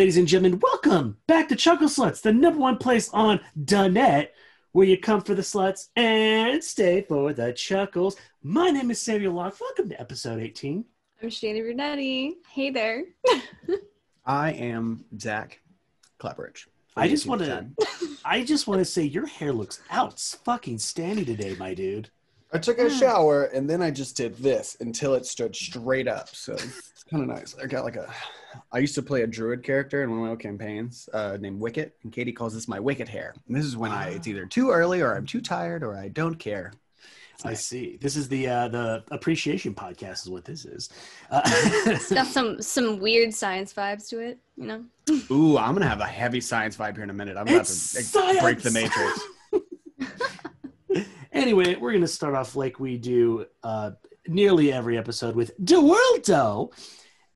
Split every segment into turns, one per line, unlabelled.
ladies and gentlemen. Welcome back to Chuckle Sluts, the #1 place on the net, where you come for the sluts and stay for the chuckles. My name is Samuel Locke. Welcome to episode 18.
I'm Shannon Brunetti. Hey there.
I am Zach Clapperidge.
I just want to say your hair looks outstanding today, my dude.
I took a shower and then I just did this until it stood straight up. So it's kind of nice. I used to play a druid character in one of my old campaigns named Wicket, and Katie calls this my Wicket hair. And this is when it's either too early or I'm too tired or I don't care.
I see. This is the appreciation podcast is what this is.
It's got some weird science vibes to it, you know?
Ooh, I'm going to have a heavy science vibe here in a minute. I'm about to break the matrix.
Anyway, we're going to start off like we do nearly every episode with the World Doe.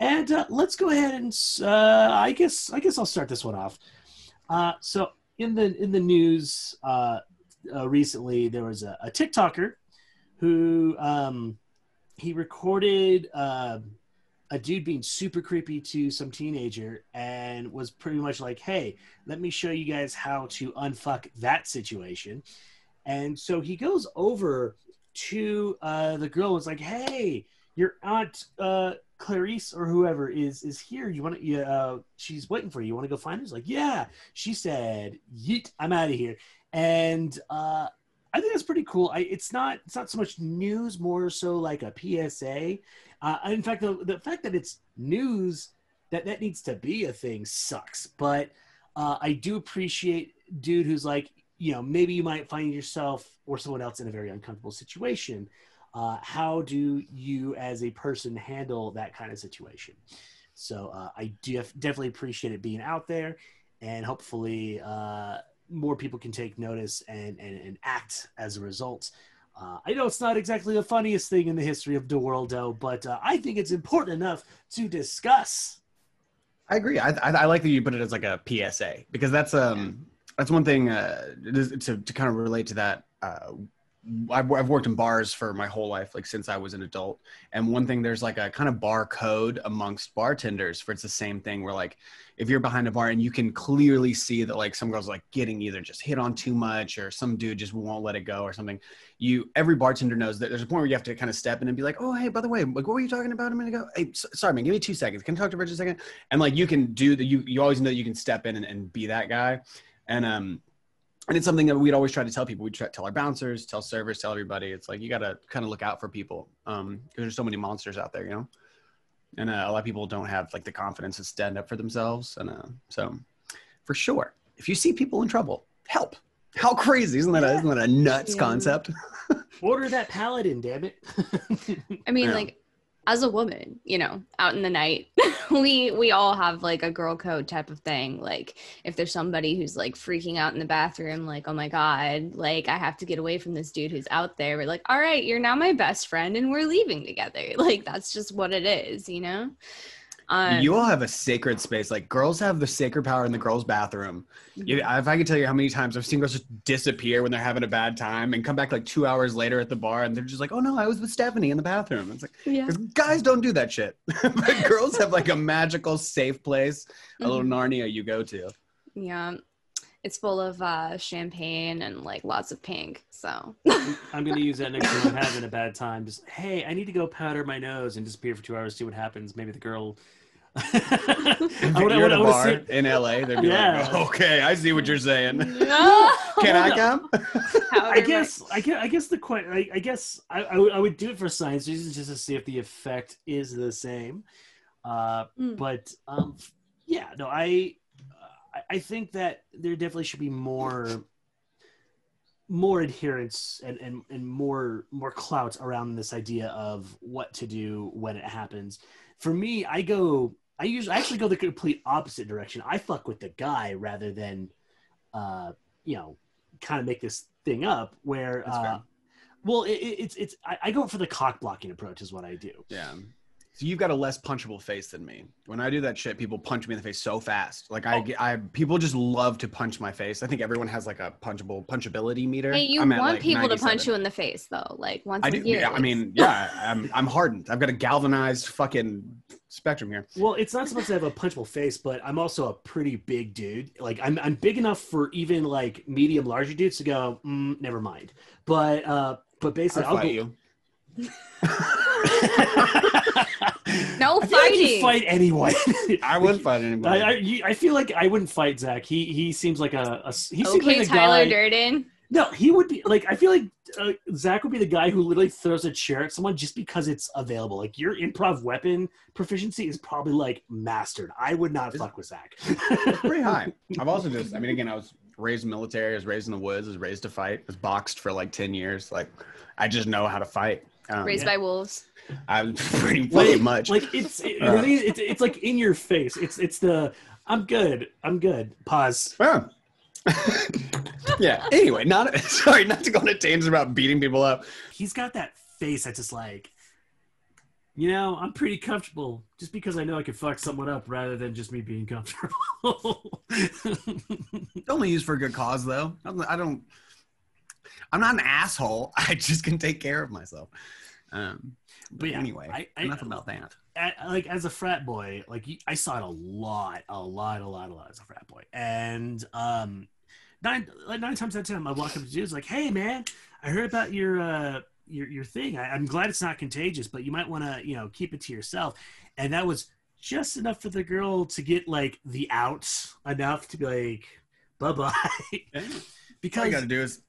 And let's go ahead and I guess I'll start this one off. So in the news recently, there was a TikToker who he recorded a dude being super creepy to some teenager and was pretty much like, "Hey, let me show you guys how to unfuck that situation." And so he goes over to the girl and was like, "Hey, your aunt Clarice or whoever is here. You want to? She's waiting for you. You want to go find her?" He's like, "Yeah." She said, "Yeet, I'm out of here." And I think that's pretty cool. It's not so much news, more so like a PSA. In fact, the fact that it's news that needs to be a thing sucks. But I do appreciate dude who's like, you know, maybe you might find yourself or someone else in a very uncomfortable situation. How do you as a person handle that kind of situation? So I definitely appreciate it being out there, and hopefully more people can take notice and act as a result. I know it's not exactly the funniest thing in the history of the World Doe, but I think it's important enough to discuss.
I agree. I like that you put it as like a PSA, because that's one thing to kind of relate to that. I've worked in bars for my whole life, like since I was an adult. And one thing, there's like a kind of bar code amongst bartenders for it's the same thing where like, if you're behind a bar and you can clearly see that like some girl's like getting either just hit on too much or some dude just won't let it go or something, every bartender knows that there's a point where you have to kind of step in and be like, "Oh, hey, by the way, like, what were you talking about a minute ago? Hey, sorry, man, give me 2 seconds. Can I talk to her for just a second?" And like, you can do that. You always know that you can step in and be that guy. And it's something that we'd always try to tell people. We'd try to tell our bouncers, tell servers, tell everybody. It's like, you got to kind of look out for people because there's so many monsters out there, you know? And a lot of people don't have like the confidence to stand up for themselves. And so for sure, if you see people in trouble, help. How crazy. Isn't that a nuts concept?
Order that paladin, damn it.
I mean, like, as a woman, you know, out in the night, we all have like a girl code type of thing. Like, if there's somebody who's like freaking out in the bathroom, like, "Oh my God, like I have to get away from this dude who's out there." We're like, "All right, you're now my best friend and we're leaving together." Like, that's just what it is, you know?
You all have a sacred space. Like, girls have the sacred power in the girls' bathroom. If I could tell you how many times I've seen girls just disappear when they're having a bad time and come back like 2 hours later at the bar and they're just like, "Oh no, I was with Stephanie in the bathroom." It's like, because guys don't do that shit. But girls have like a magical safe place, a little Narnia you go to.
Yeah. It's full of champagne and like lots of pink. So
I'm going to use that next time I'm having a bad time. Just, "Hey, I need to go powder my nose," and disappear for 2 hours, see what happens. Maybe the girl.
You're at a bar in LA. They'd be like, "Okay, I see what you're saying.
No.
Can I come?"
I guess I would do it for science reasons, just to see if the effect is the same. But yeah, no, I think that there definitely should be more adherence and more clout around this idea of what to do when it happens. For me, I actually go the complete opposite direction. I fuck with the guy rather than you know, kind of make this thing up where well, I go for the cock blocking approach is what I do.
Yeah. So you've got a less punchable face than me. When I do that shit, people punch me in the face so fast. Like people just love to punch my face. I think everyone has like a punchability meter.
Hey, you want like people 97. To punch you in the face though, like once a year.
Yeah, I mean, yeah, I'm hardened. I've got a galvanized fucking spectrum here.
Well, it's not so much that I have a punchable face, but I'm also a pretty big dude. Like I'm big enough for even like medium, larger dudes to go, never mind. But basically, I'll fight you.
No
I
fighting.
Like you fight anyone.
I wouldn't fight anybody.
I feel like I wouldn't fight Zach. He seems like he seems like a
Tyler
guy.
Durden.
No, he would be like. I feel like Zach would be the guy who literally throws a chair at someone just because it's available. Like your improv weapon proficiency is probably like mastered. I would not fuck with Zach.
It's pretty high. I've also just. I mean, again, I was raised military. I was raised in the woods. I was raised to fight. I was boxed for like 10 years. Like I just know how to fight.
Raised by wolves.
I'm pretty fucking much.
Like it's like in your face. It's the I'm good. Pause.
Yeah. Yeah. Anyway, not to go on a tangent about beating people up.
He's got that face that's just like, I'm pretty comfortable just because I know I could fuck someone up rather than just me being comfortable.
Only used for a good cause though. I'm not an asshole. I just can take care of myself. But yeah, anyway, enough about that.
Like as a frat boy, like I saw it a lot as a frat boy, and nine times out of 10, I walk up to dudes like, "Hey man, I heard about your thing. I'm glad it's not contagious, but you might want to keep it to yourself." And that was just enough for the girl to get like the out enough to be like, "Bye bye." Because
all you got to do is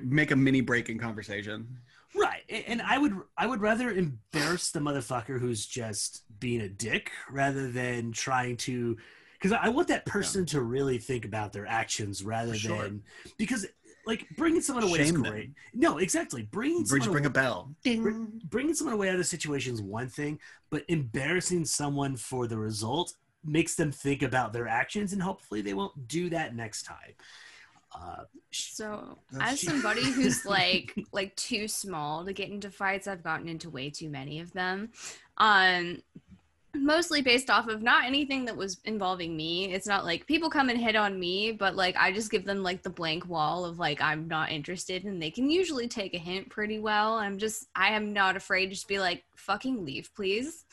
make a mini break in conversation.
Right. And I would rather embarrass the motherfucker who's just being a dick rather than trying to, because I want that person to really think about their actions rather than, because like bringing someone away is great. No, exactly. Bring
a bell.
Bringing someone away out of the situation is one thing, but embarrassing someone for the result makes them think about their actions and hopefully they won't do that next time.
So as somebody who's like too small to get into fights, I've gotten into way too many of them. Mostly based off of not anything that was involving me. It's not like people come and hit on me, but like I just give them like the blank wall of like I'm not interested, and they can usually take a hint pretty well. I am not afraid to just be like, fucking leave, please.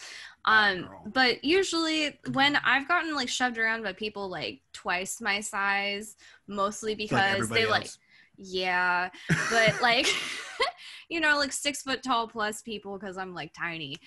But usually when I've gotten like shoved around by people like twice my size, mostly because they like, yeah, but like, like 6 foot tall plus people, because I'm like tiny.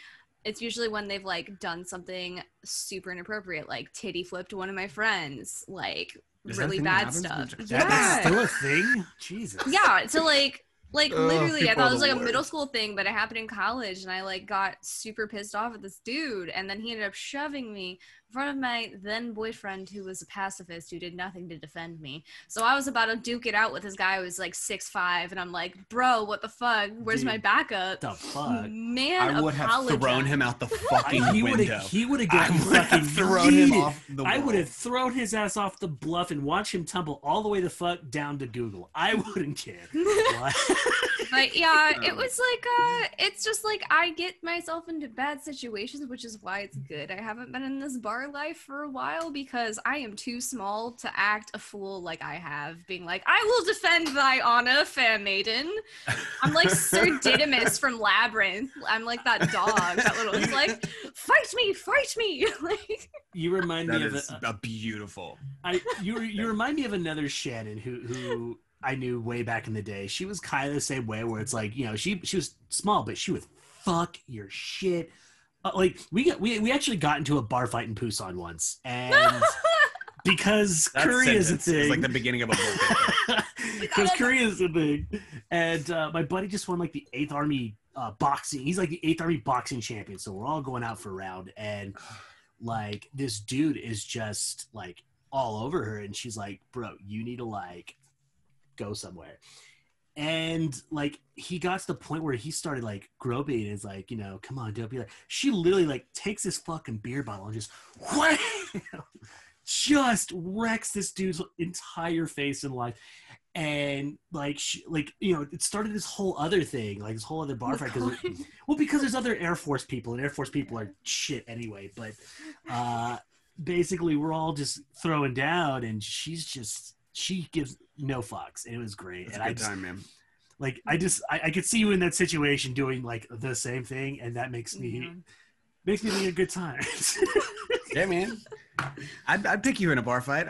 It's usually when they've like done something super inappropriate, like titty flipped one of my friends, like really bad stuff.
That's still a thing? Jesus.
Yeah, so like literally I thought it was like a middle school thing, but it happened in college, and I like got super pissed off at this dude, and then he ended up shoving me in front of my then boyfriend, who was a pacifist who did nothing to defend me. So I was about to duke it out with this guy who was like 6'5", and I'm like, bro, what the fuck? Where's my backup?
The fuck?
Man,
I would have thrown him out the fucking window.
He would have gotten fucking
thrown him off the wall.
I would have thrown his ass off the bluff and watched him tumble all the way the fuck down to Google. I wouldn't care.
But yeah, it was like it's just like I get myself into bad situations, which is why it's good I haven't been in this bar life for a while, because I am too small to act a fool like I have, being like, I will defend thy honor, fair maiden. I'm like Sir Didymus from Labyrinth. I'm like that dog that little, it's like, fight me. Like,
you remind me of
a beautiful.
You remind me of another Shannon who I knew way back in the day. She was kind of the same way, where it's like, she was small, but she would fuck your shit. Like we actually got into a bar fight in Busan once, and because Korea is a thing,
it's like the beginning of a book.
Because Korea is a thing, and my buddy just won like the 8th Army boxing. He's like the 8th Army boxing champion, so we're all going out for a round, and like this dude is just like all over her, and she's like, bro, you need to like go somewhere. And like he got to the point where he started like groping and is like, come on, don't be like. She literally like takes this fucking beer bottle and just wham, just wrecks this dude's entire face and life. And like it started this whole other thing, like this whole other bar fight because there's other Air Force people, and Air Force people are shit anyway. But basically, we're all just throwing down, and she gives no fucks. And it was great.
It's
and
a good time, man.
Like I could see you in that situation doing like the same thing, and that makes me think a good time.
Yeah, man. I'd pick you in a bar fight.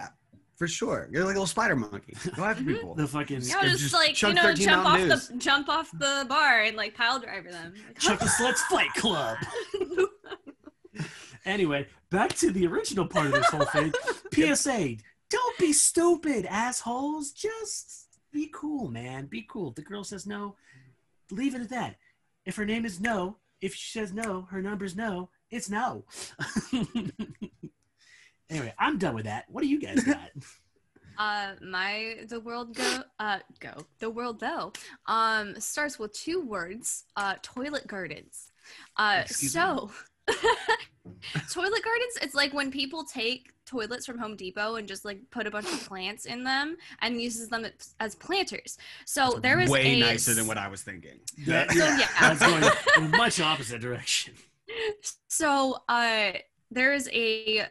For sure. You're like a little spider monkey. Go after people.
The fucking
just like, jump off the bar and like pile driver them. Like,
Chuck the Slits Fight Club. Anyway, back to the original part of this whole thing. PSA, don't be stupid, assholes. Just be cool, man. Be cool. If the girl says no, leave it at that. If her name is No, if she says no, her number's no, it's no. Anyway, I'm done with that. What do you guys got?
The World Doe starts with 2 words, toilet gardens. Toilet gardens, it's like when people take toilets from Home Depot and just like put a bunch of plants in them and uses them as planters. So there is
way nicer than what I was thinking.
Yeah. I was going in a much opposite direction.
So there is a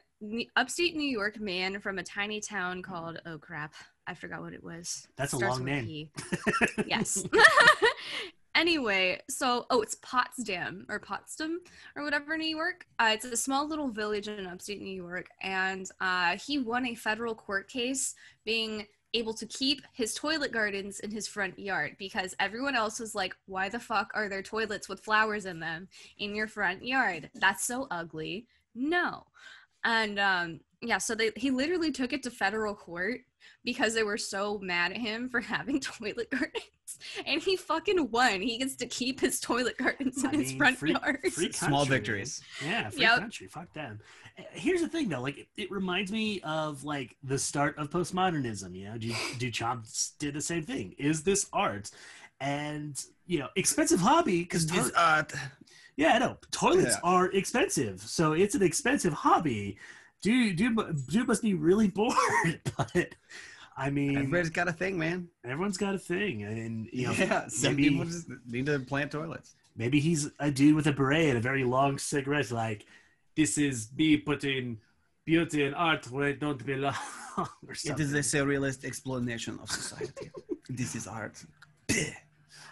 upstate New York man from a tiny town called, oh crap, I forgot what it was.
That's a long name.
Yes. Anyway, so it's Potsdam or whatever, New York. It's a small little village in upstate New York, and he won a federal court case being able to keep his toilet gardens in his front yard because everyone else was like, why the fuck are there toilets with flowers in them in your front yard? That's so ugly. No. And so he literally took it to federal court because they were so mad at him for having toilet gardens, and he fucking won. He gets to keep his toilet gardens in his front yard.
Small victories.
Yeah, free country. Fuck them. Here's the thing, though. Like, it reminds me of like the start of postmodernism. You know, Duchamp did the same thing. Is this art? And expensive hobby because yeah, I know. Toilets are expensive, so it's an expensive hobby. Dude must be really bored, but I mean,
everybody's got a thing, man.
Everyone's got a thing, and
some people just need to plant toilets.
Maybe he's a dude with a beret and a very long cigarette. Like, this is me putting beauty and art where it don't belong. Or something.
It is a surrealist explanation of society. This is art.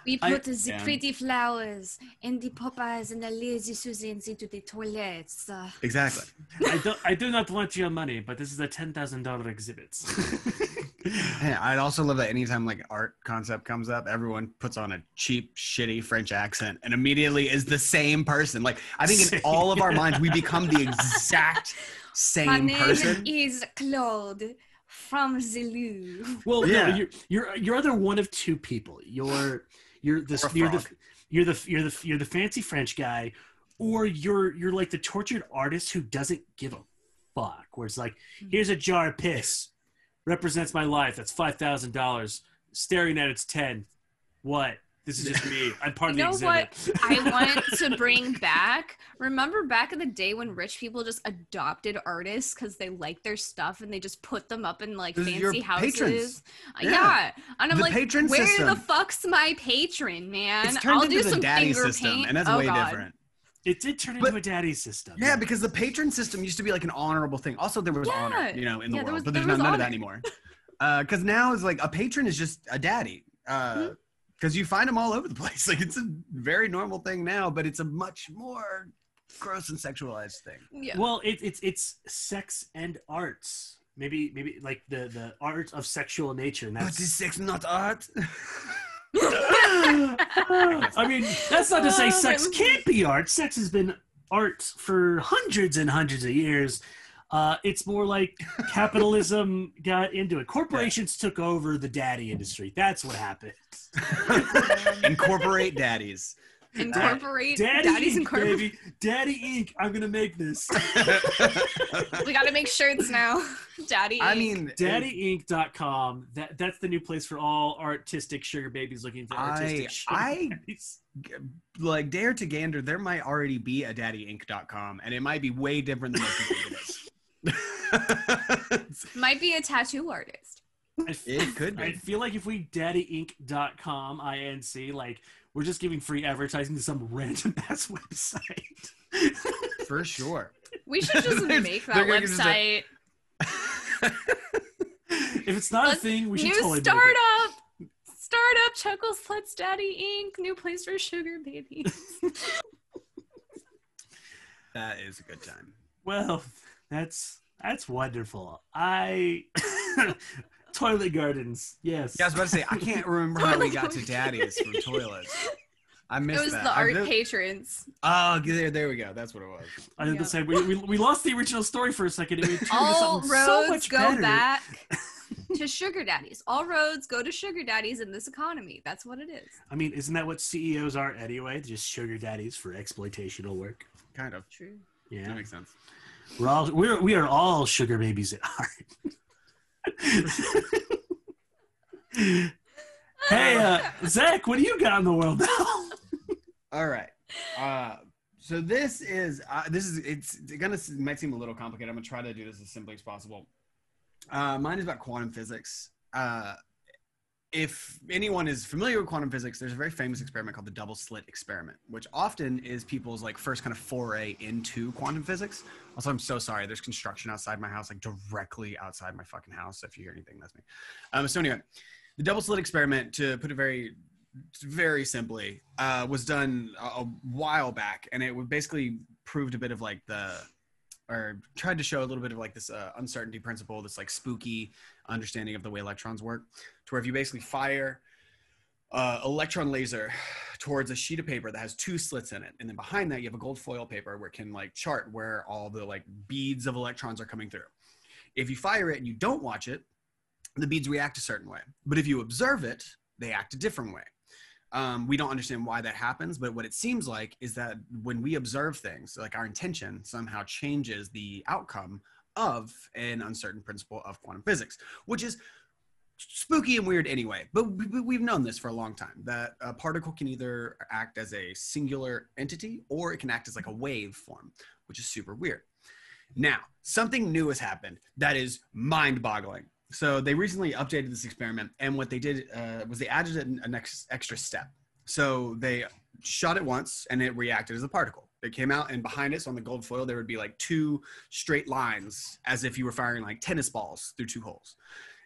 We put the pretty flowers and the Popeyes and the lazy Susans into the toilets.
Exactly.
I do not want your money, but this is a $10,000 exhibit.
Yeah, I'd also love that anytime like art concept comes up, everyone puts on a cheap, shitty French accent and immediately is the same person. Like, I think in all of our minds, we become the exact same person.
My name is Claude from the Louvre.
Well, no, you're either one of two people. You're the fancy French guy, or you're like the tortured artist who doesn't give a fuck. Where it's like, here's a jar of piss, represents my life. That's $5,000. Staring at it's 10. What? This is just me. I'm part of the exhibit.
What I want to bring back? Remember back in the day when rich people just adopted artists because they liked their stuff and they just put them up in like fancy houses? Yeah. And I'm like, where system. The fuck's my patron, man?
It's turned into the daddy system, and that's way different.
It did turn into a daddy system.
Yeah, because the patron system used to be like an honorable thing. Also, there was honor, in the world, but there's none of that anymore. Because now it's like a patron is just a daddy. Because you find them all over the place. Like, it's a very normal thing now, but it's a much more gross and sexualized thing.
Yeah. Well, it's sex and arts. Maybe like the art of sexual nature. And that's...
But is sex not art?
I mean, that's not to say sex can't be art. Sex has been art for hundreds and hundreds of years. It's more like capitalism got into it. Corporations took over the daddy industry. That's what happened.
Incorporate daddies.
Incorporate
daddies, baby. Daddy Inc. I'm gonna make this.
We gotta make shirts now. Daddy Inc.
I mean,
daddyinc.com. That's the new place for all artistic sugar babies looking for artistic sugar babies.
Like, dare to gander, there might already be a daddyinc.com, and it might be way different than what you think it is.
Might be a tattoo artist.
It could be.
I feel like if we daddyinc.com, INC, like, we're just giving free advertising to some random ass website.
For sure.
We should just make that website.
If it's not a thing, we should totally
startup.
make it.
Startup Chuckle Slits Daddy Inc. New place for sugar babies.
That is a good time.
Well, that's wonderful. Toilet gardens, yes.
Yeah, I was about to say, I can't remember how we got to daddies from toilets. I missed that.
It was the art patrons.
Oh, there we go. That's what it was.
I was going to say, we lost the original story for a second. And we turned
all
to
roads
so much
go
better.
back to sugar daddies. All roads go to sugar daddies in this economy. That's what it is.
I mean, isn't that what CEOs are anyway? They're just sugar daddies for exploitational work.
Kind of.
True.
Yeah, that makes sense.
We are all sugar babies at heart. Hey, Zach, what do you got in the world now?
All right. So this is might seem a little complicated. I'm gonna try to do this as simply as possible. Mine is about quantum physics. If anyone is familiar with quantum physics, there's a very famous experiment called the double slit experiment, which often is people's like first kind of foray into quantum physics. Also, I'm so sorry. There's construction outside my house, like directly outside my fucking house. So if you hear anything, that's me. So anyway, the double slit experiment, to put it very, very simply, was done a while back, and it would basically proved a bit of like or tried to show a little bit of like this uncertainty principle, this like spooky understanding of the way electrons work, to where if you basically fire electron laser towards a sheet of paper that has two slits in it, and then behind that you have a gold foil paper where it can like chart where all the like beads of electrons are coming through. If you fire it and you don't watch it, the beads react a certain way. But if you observe it, they act a different way. We don't understand why that happens, but what it seems like is that when we observe things, like our intention somehow changes the outcome of an uncertain principle of quantum physics, which is spooky and weird anyway. But we've known this for a long time, that a particle can either act as a singular entity or it can act as like a wave form, which is super weird. Now, something new has happened that is mind-boggling. So they recently updated this experiment, and what they did was they added an extra step. So they shot it once, and it reacted as a particle. It came out, and behind it, so on the gold foil, there would be like two straight lines, as if you were firing like tennis balls through two holes.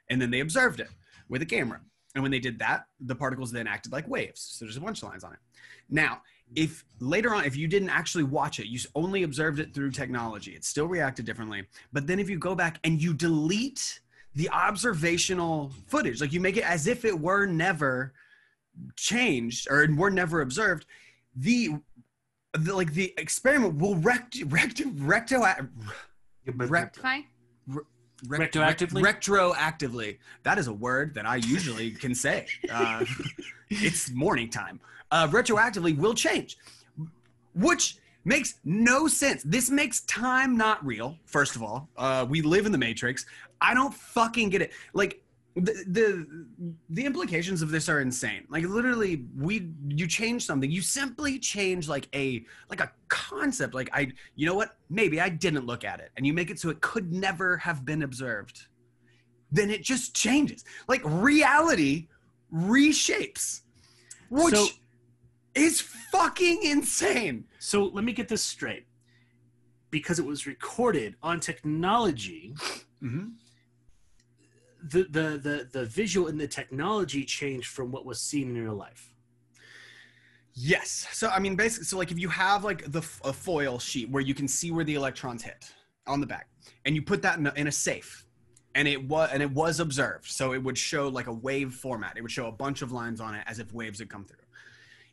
And then they observed it with a camera. And when they did that, the particles then acted like waves. So there's a bunch of lines on it. Now, if later on, if you didn't actually watch it, you only observed it through technology, it still reacted differently. But then if you go back and you delete the observational footage, like you make it as if it were never changed or were never observed, the experiment will retroactively. That is a word that I usually can say. It's morning time. Retroactively will change, which makes no sense. This makes time not real. First of all, we live in the Matrix. I don't fucking get it. Like the implications of this are insane. Like literally, you change something. You simply change like a concept. Like you know what? Maybe I didn't look at it, and you make it so it could never have been observed. Then it just changes. Like reality reshapes, which is fucking insane.
So let me get this straight. Because it was recorded on technology,
mm-hmm.
the visual and the technology changed from what was seen in real life.
Yes. So I mean, basically, so like if you have like a foil sheet where you can see where the electrons hit on the back, and you put that in a safe, and it was observed, so it would show like a wave format. It would show a bunch of lines on it as if waves had come through.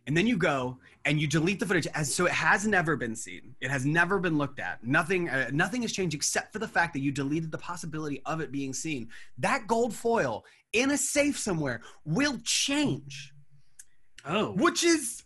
And then you go and you delete the footage, so it has never been seen. It has never been looked at. Nothing has changed except for the fact that you deleted the possibility of it being seen. That gold foil in a safe somewhere will change.
Oh.
Which is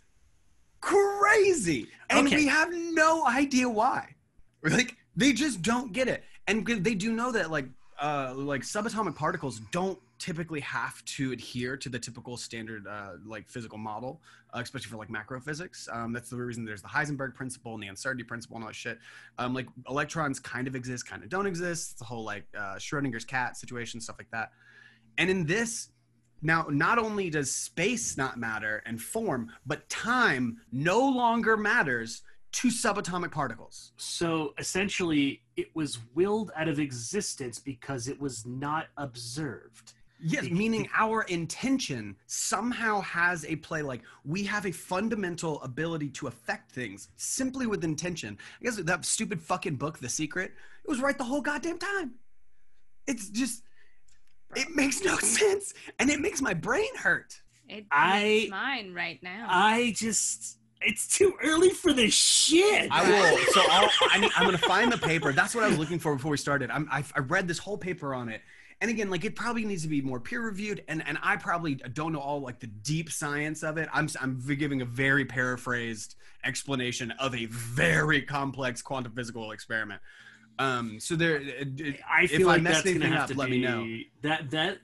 crazy. And we have no idea why. Like, they just don't get it. And they do know that, like subatomic particles don't typically have to adhere to the typical standard like physical model, especially for like macro physics. That's the reason there's the Heisenberg principle and the uncertainty principle and all that shit. Like electrons kind of exist, kind of don't exist. It's the whole like Schrodinger's cat situation, stuff like that. And in this, now, not only does space not matter and form, but time no longer matters to subatomic particles.
So essentially, it was willed out of existence because it was not observed.
Yes, meaning our intention somehow has a play. Like, we have a fundamental ability to affect things simply with intention. I guess that stupid fucking book, The Secret, it was right the whole goddamn time. It's just, it makes no sense, and it makes my brain hurt.
It makes mine right now.
It's too early for this shit.
I will. So I'm going to find the paper. That's what I was looking for before we started. I read this whole paper on it. And again, like, it probably needs to be more peer reviewed. And I probably don't know all like the deep science of it. I'm giving a very paraphrased explanation of a very complex quantum physical experiment. So there,
I feel like that's
anything
gonna have
up,
to
let
be,
me know.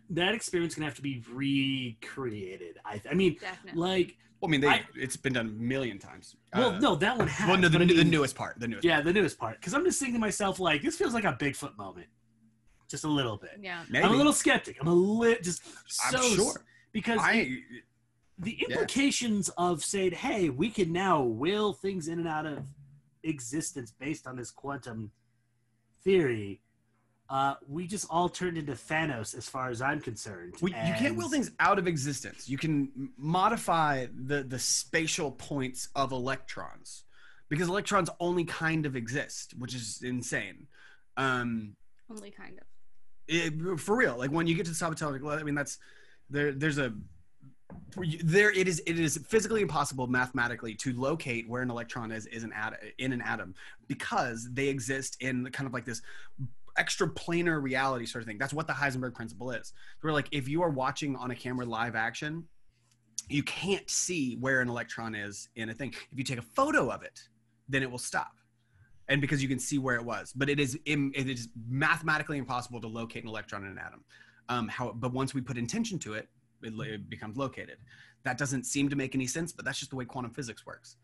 That experiment's gonna have to be recreated. I mean,
Definitely.
like,
Well, I mean, it's been done a million times.
well, no, that one has.
Well, no, the
but
newest part. The newest.
Yeah,
part.
the newest part. Because I'm just thinking to myself, like, this feels like a Bigfoot moment, just a little bit.
Yeah.
Maybe.
I'm a little skeptic. I'm a little just so
I'm sure
because the implications of saying, hey, we can now will things in and out of existence based on this quantum theory, we just all turned into Thanos as far as I'm concerned.
You can't will things out of existence. You can modify the spatial points of electrons, because electrons only kind of exist, which is insane.
Only kind of.
For real, like, when you get to subatomic, I mean, that's it is physically impossible mathematically to locate where an electron is in an atom, because they exist in kind of like this extraplanar reality sort of thing. That's what the Heisenberg principle is. Where, like, if you are watching on a camera live action, you can't see where an electron is in a thing. If you take a photo of it, then it will stop. And because you can see where it was, but it is mathematically impossible to locate an electron in an atom. But once we put intention to it, it becomes located. That doesn't seem to make any sense, but that's just the way quantum physics works.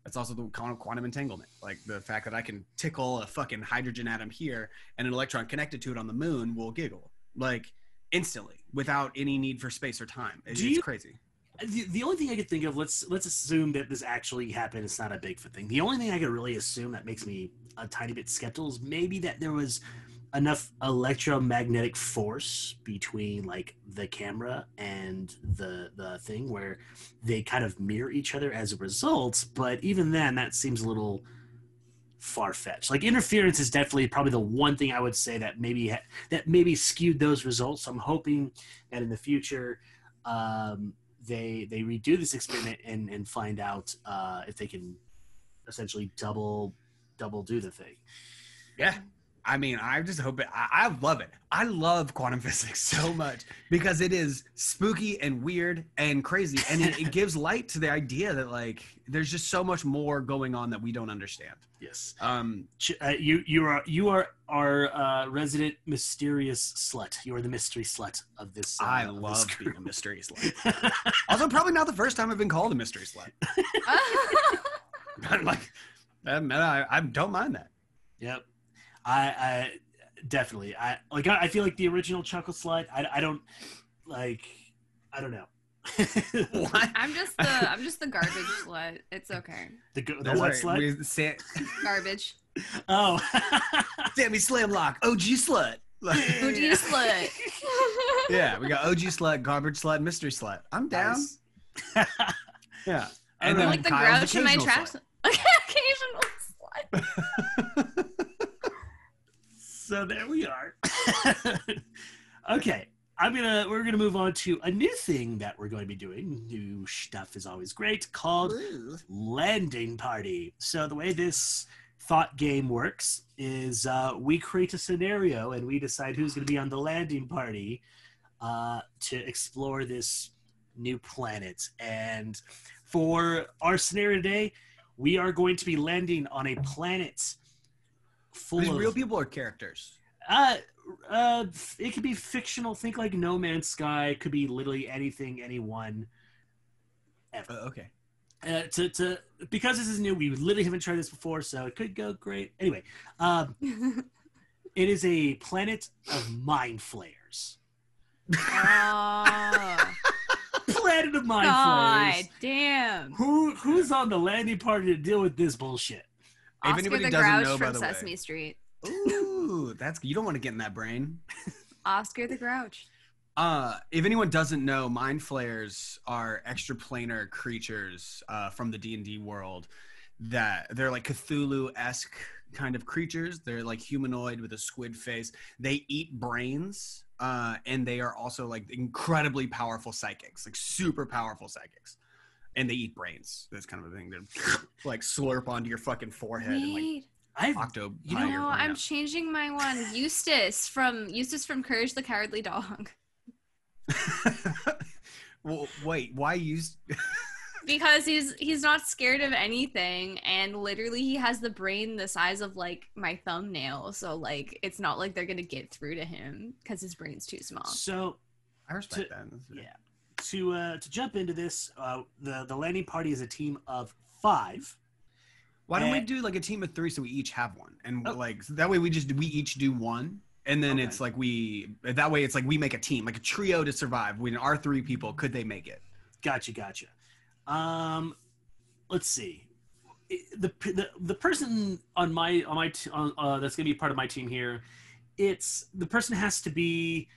That's also the quantum entanglement. Like, the fact that I can tickle a fucking hydrogen atom here and an electron connected to it on the moon will giggle, like, instantly, without any need for space or time. It's crazy.
The only thing I could think of, let's assume that this actually happened. It's not a Bigfoot thing. The only thing I could really assume that makes me a tiny bit skeptical is maybe that there was enough electromagnetic force between, like, the camera and the thing where they kind of mirror each other as a result. But even then, that seems a little far-fetched. Like, interference is definitely probably the one thing I would say that maybe skewed those results. So I'm hoping that in the future, they redo this experiment and find out if they can essentially double do the thing.
Yeah. I mean, I just hope it. I love it. I love quantum physics so much because it is spooky and weird and crazy, and it gives light to the idea that, like, there's just so much more going on that we don't understand.
Yes. You are our resident mysterious slut. You are the mystery slut of this.
I love being a mystery slut. Also, probably not the first time I've been called a mystery slut. I'm like, I don't mind that.
Yep. I definitely. I feel like the original Chuckle Slut. I don't know.
What?
I'm just the garbage slut. It's okay.
The what slut?
Garbage.
Oh.
Sammy Slamlock, OG slut.
OG slut.
Yeah, we got OG slut, garbage slut, mystery slut. I'm down.
Nice.
Yeah.
And then like the
Kyle's
grouch in my
occasional
trash.
slut.
Occasional slut.
So there we are. Okay. We're gonna move on to a new thing that we're going to be doing. New stuff is always great, called Landing Party. So the way this thought game works is we create a scenario and we decide who's going to be on the landing party to explore this new planet. And for our scenario today, we are going to be landing on a planet full of
real people or characters.
It could be fictional. Think like No Man's Sky. It could be literally anything, anyone, ever.
Okay.
Because this is new, we literally haven't tried this before, so it could go great. Anyway, it is a planet of mind flayers.
Oh,
Planet of mind
God
flayers.
damn.
Who's on the landing party to deal with this bullshit?
If
Oscar
anybody
the
doesn't
Grouch
know, by
from
the way.
Sesame Street.
Ooh, you don't want to get in that brain.
Oscar the Grouch.
If anyone doesn't know, mind flayers are extraplanar creatures from the D&D world that they're like Cthulhu-esque kind of creatures. They're like humanoid with a squid face. They eat brains, and they are also like incredibly powerful psychics, like super powerful psychics. And they eat brains. That's kind of a thing. They like slurp onto your fucking forehead and like
I'm changing my one. Eustace from Courage the Cowardly Dog.
Well, wait, why use?
Because he's not scared of anything, and literally he has the brain the size of like my thumbnail, so like it's not like they're gonna get through to him because his brain's too small.
So
I respect that.
Yeah. To jump into this, the landing party is a team of 5.
Why don't we do like a team of 3 so we each have one, and like so that way we each do one, and then it's like we make a team, like a trio to survive. When our 3 people, could they make it?
Gotcha. Let's see. The person on my that's gonna be part of my team here. The person has to be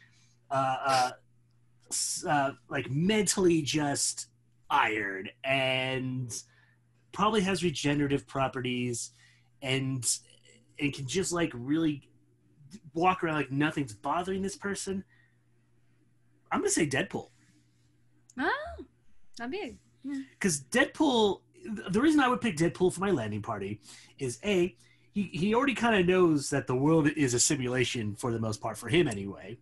like mentally just iron and probably has regenerative properties and can just like really walk around like nothing's bothering this person. I'm gonna say Deadpool.
Oh, that'd be
because Deadpool. The reason I would pick Deadpool for my landing party is he already kind of knows that the world is a simulation for the most part, for him anyway.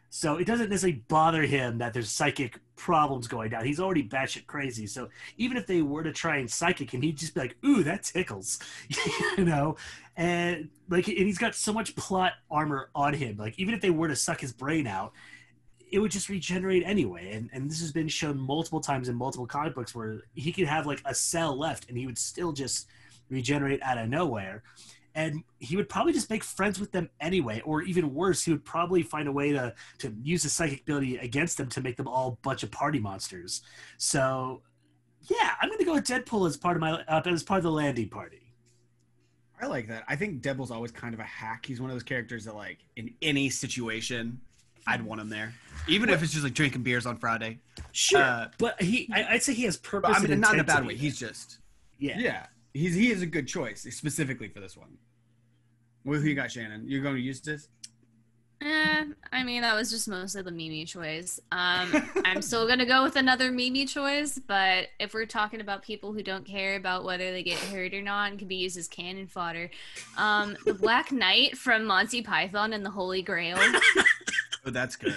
So it doesn't necessarily bother him that there's psychic problems going down. He's already batshit crazy. So even if they were to try and psychic him, he'd just be like, ooh, that tickles. you know? And he's got so much plot armor on him. Like even if they were to suck his brain out, it would just regenerate anyway. And this has been shown multiple times in multiple comic books where he could have like a cell left and he would still just regenerate out of nowhere. And he would probably just make friends with them anyway, or even worse, he would probably find a way to use his psychic ability against them to make them all a bunch of party monsters. So, yeah, I'm going to go with Deadpool as part of the landing party.
I like that. I think Deadpool's always kind of a hack. He's one of those characters that, like, in any situation, I'd want him there, even if it's just like drinking beers on Friday.
Sure, but I'd say he has purpose.
I mean, not in a bad way. He's just
yeah.
He is a good choice specifically for this one. Who you got, Shannon? You're going to use this?
I mean, that was just mostly the Mimi choice. I'm still going to go with another Mimi choice, but if we're talking about people who don't care about whether they get hurt or not and can be used as cannon fodder, the Black Knight from Monty Python and the Holy Grail.
Oh, that's good.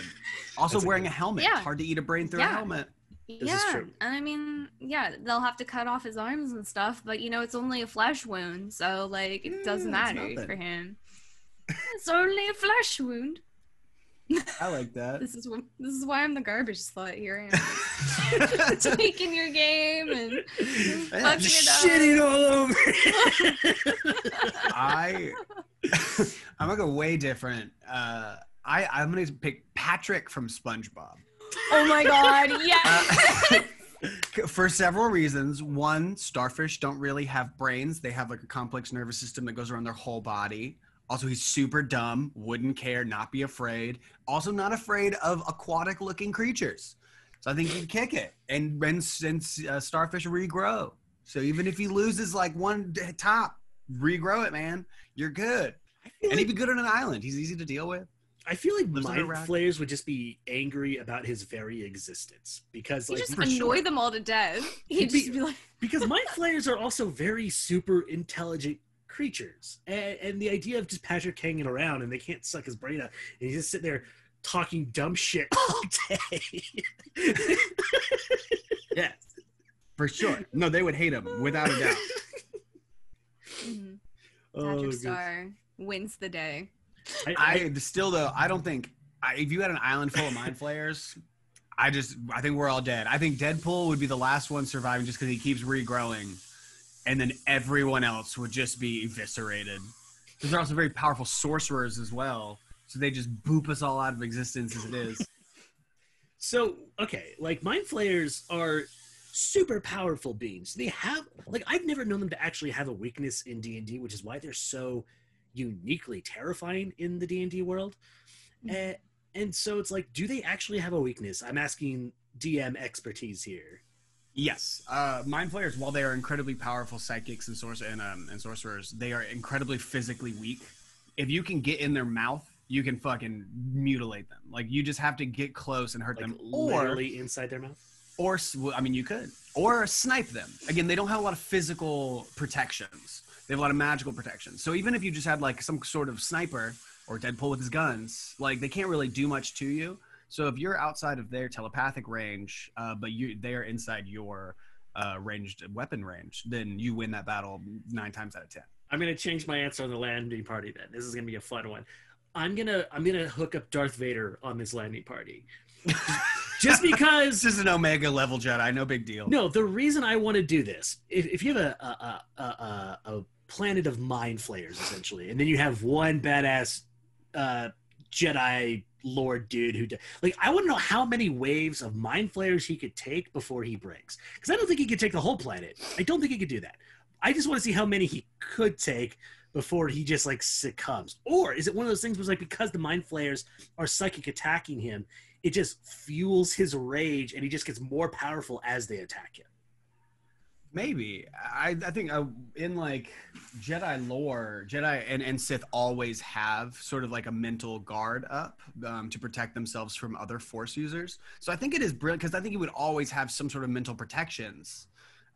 Also wearing a helmet.
Yeah.
Hard to eat a brain through a helmet.
This is true. And I mean, they'll have to cut off his arms and stuff, but it's only a flesh wound, so like it doesn't matter for him. It's only a flesh wound.
I like that.
This is why I'm the garbage slut here. I am taking your game and fucking it up.
Shitting all over.
I'm gonna go way different. I'm gonna pick Patrick from SpongeBob.
Oh my god, yeah.
For several reasons. One, starfish don't really have brains. They have like a complex nervous system that goes around their whole body. Also, he's super dumb, wouldn't care, not be afraid. Also not afraid of aquatic looking creatures. So I think he'd kick it. And since starfish regrow. So even if he loses like one top, regrow it, man. You're good. And he'd be good on an island. He's easy to deal with.
I feel like mind flayers would just be angry about his very existence because
he just annoy them all to death. He'd just be like,
because mind flayers are also very super intelligent creatures, and the idea of just Patrick hanging around and they can't suck his brain out, and he's just sitting there talking dumb shit all day.
Yeah, for sure. No, they would hate him without a doubt.
Patrick Star wins the day.
I don't think if you had an island full of mind flayers, I think we're all dead. I think Deadpool would be the last one surviving just because he keeps regrowing, and then everyone else would just be eviscerated. Because they're also very powerful sorcerers as well, so they just boop us all out of existence as it is.
So, okay, like mind flayers are super powerful beings. They have like I've never known them to actually have a weakness in D&D, which is why they're so uniquely terrifying in the D&D world. And so it's like, do they actually have a weakness? I'm asking DM expertise here.
Yes, mind flayers, while they are incredibly powerful psychics and sorcerers, they are incredibly physically weak. If you can get in their mouth, you can fucking mutilate them. Like, you just have to get close and hurt
Like
them,
literally inside their mouth.
Or I mean, you could, or snipe them. Again, they don't have a lot of physical protections. They have a lot of magical protections. So even if you just had like some sort of sniper or Deadpool with his guns, like they can't really do much to you. So if you're outside of their telepathic range, but they are inside your ranged weapon range, then you win that battle 9 times out of 10.
I'm gonna change my answer on the landing party. Then this is gonna be a fun one. I'm gonna hook up Darth Vader on this landing party, just because.
This is an Omega level Jedi, no big deal.
No, the reason I want to do this, if you have a planet of mind flayers essentially, and then you have one badass Jedi Lord dude who like, I want to know how many waves of mind flayers he could take before he breaks, because I don't think he could take the whole planet. I don't think he could do that. I just want to see how many he could take before he just like succumbs. Or is it one of those things where like, because the mind flayers are psychic attacking him, it just fuels his rage and he just gets more powerful as they attack him?
Maybe. I think in like Jedi lore, Jedi and Sith always have sort of like a mental guard up to protect themselves from other Force users. So I think it is brilliant, because I think he would always have some sort of mental protections.